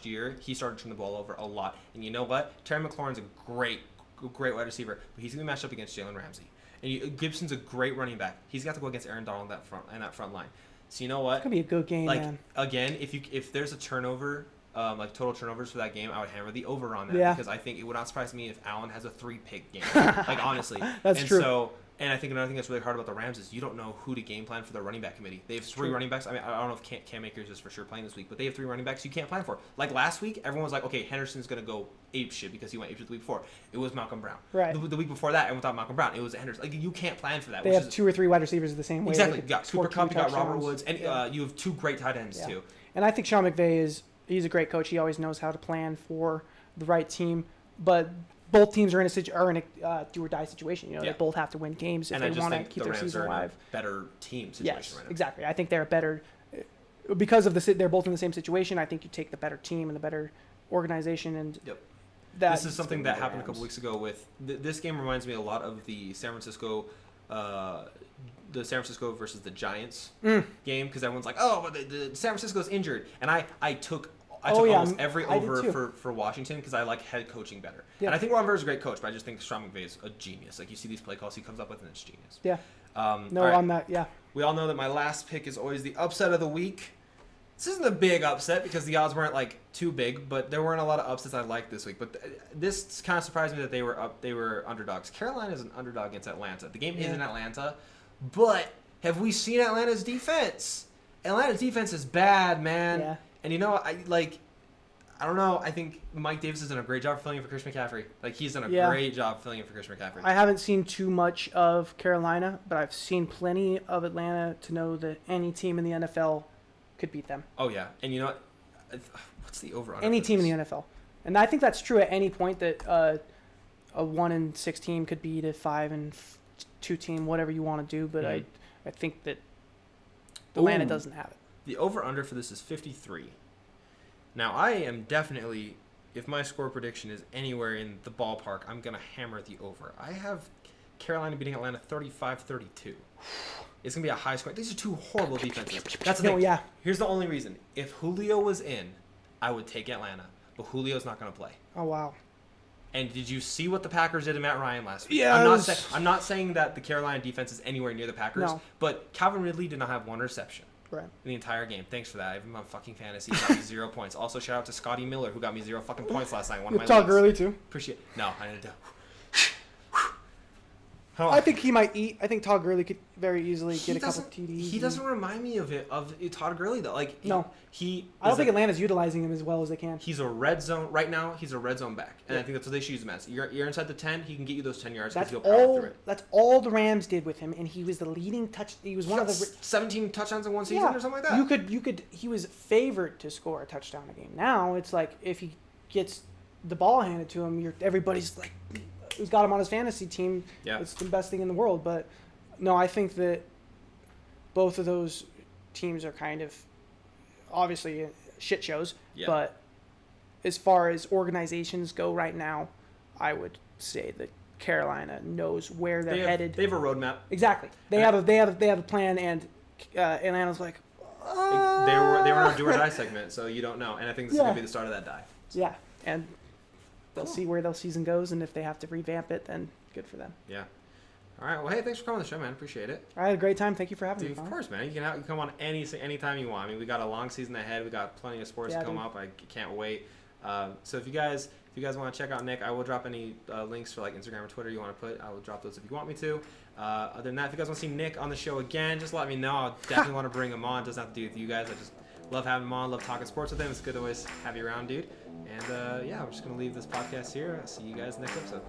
year, he started to turn the ball over a lot. And you know what? Terry McLaurin's a great wide receiver, but he's going to be matched up against Jalen Ramsey. And Gibson's a great running back. He's got to go against Aaron Donald in that front line. So you know what? It's gonna be a good game, man. Again, if there's a turnover, total turnovers for that game, I would hammer the over on that because I think it would not surprise me if Allen has a 3-pick game. Honestly, that's true. And I think another thing that's really hard about the Rams is you don't know who to game plan for their running back committee. They have 3 running backs. I mean, I don't know if Cam Akers is for sure playing this week, but they have 3 running backs you can't plan for. Like last week, everyone was like, okay, Henderson's going to go ape shit because he went ape shit the week before. It was Malcolm Brown. Right. The week before that, everyone thought Malcolm Brown. It was Henderson. Like, you can't plan for that. They have 2 or 3 wide receivers the same way. Exactly. You got Cooper Kupp, you got Robert Woods, and you have 2 great tight ends too. And I think Sean McVay he's a great coach. He always knows how to plan for the right team, but both teams are in a do or die situation. They both have to win games if they want to keep their season alive. Better team situation right now. Exactly. I think they're better because of they're both in the same situation. I think you take the better team and the better organization, and this is something that happened a couple weeks ago. With this game reminds me a lot of the San Francisco versus the Giants game, because everyone's like, oh, but the San Francisco's injured, and I took I took almost every I did over too. for Washington because I like head coaching better. Yeah. And I think Ron Rivera's a great coach, but I just think Sean McVay is a genius. Like, you see these play calls he comes up with, and it's genius. Yeah. No, all right. on that, yeah. We all know that my last pick is always the upset of the week. This isn't a big upset because the odds weren't like too big, but there weren't a lot of upsets I liked this week. But this kind of surprised me that they were underdogs. Carolina is an underdog against Atlanta. The game is in Atlanta, but have we seen Atlanta's defense? Atlanta's defense is bad, man. Yeah. And you know, I don't know. I think Mike Davis has done a great job filling in for Chris McCaffrey. Like, he's done a great job filling in for Chris McCaffrey. I haven't seen too much of Carolina, but I've seen plenty of Atlanta to know that any team in the NFL could beat them. Oh yeah, and you know what? What's the over? Any team in the NFL, and I think that's true at any point that a 1-6 team could beat a 5-2 team, whatever you want to do. But I think that Atlanta doesn't have it. The over under for this is 53. Now I am definitely, if my score prediction is anywhere in the ballpark, I'm gonna hammer the over. I have Carolina beating Atlanta 35-32. It's going to be a high score. These are two horrible defenses. That's the thing. Yeah. Here's the only reason. If Julio was in, I would take Atlanta. But Julio's not going to play. Oh, wow. And did you see what the Packers did to Matt Ryan last week? Yeah. I'm not saying that the Carolina defense is anywhere near the Packers. No. But Calvin Ridley did not have one reception. Right. In the entire game. Thanks for that. I'm on fucking fantasy. He got me 0 points. Also, shout out to Scotty Miller, who got me 0 fucking points last night. One of my Todd leagues. Gurley, too. Appreciate it. No, I didn't do. I think he might eat. I think Todd Gurley could very easily get a couple TDs. He doesn't remind me of Todd Gurley though. Like I don't think Atlanta's utilizing him as well as they can. He's a red zone right now. He's a red zone back, and I think that's what they should use him as. You're inside the 10. He can get you those 10 yards because he'll power through it. That's all the Rams did with him, and he was the leading touch. He was one of the 17 touchdowns in one season or something like that. You could. He was favored to score a touchdown a game. Now it's like if he gets the ball handed to him, everybody's like, who's got him on his fantasy team? Yeah. It's the best thing in the world. But no, I think that both of those teams are kind of obviously shit shows. Yeah. But as far as organizations go right now, I would say that Carolina knows where they're headed. They have a roadmap. Exactly. They have a plan, and Atlanta's like, They were in our do or die segment, so you don't know. And I think this is gonna be the start of that die. Yeah, and they'll see where their season goes, and if they have to revamp it, then good for them. Yeah. All right. Well, hey, thanks for coming on the show, man. Appreciate it. I had a great time. Thank you for having me. Of course, man. You can come on anytime you want. I mean, we got a long season ahead. We got plenty of sports to come up. I can't wait. So if you guys want to check out Nick, I will drop any links for like Instagram or Twitter you want to put. I will drop those if you want me to. Other than that, if you guys want to see Nick on the show again, just let me know. I'll definitely want to bring him on. It doesn't have to do with you guys. I just love having him on. Love talking sports with him. It's good to always have you around, dude. And yeah, we're just gonna leave this podcast here. I'll see you guys next episode.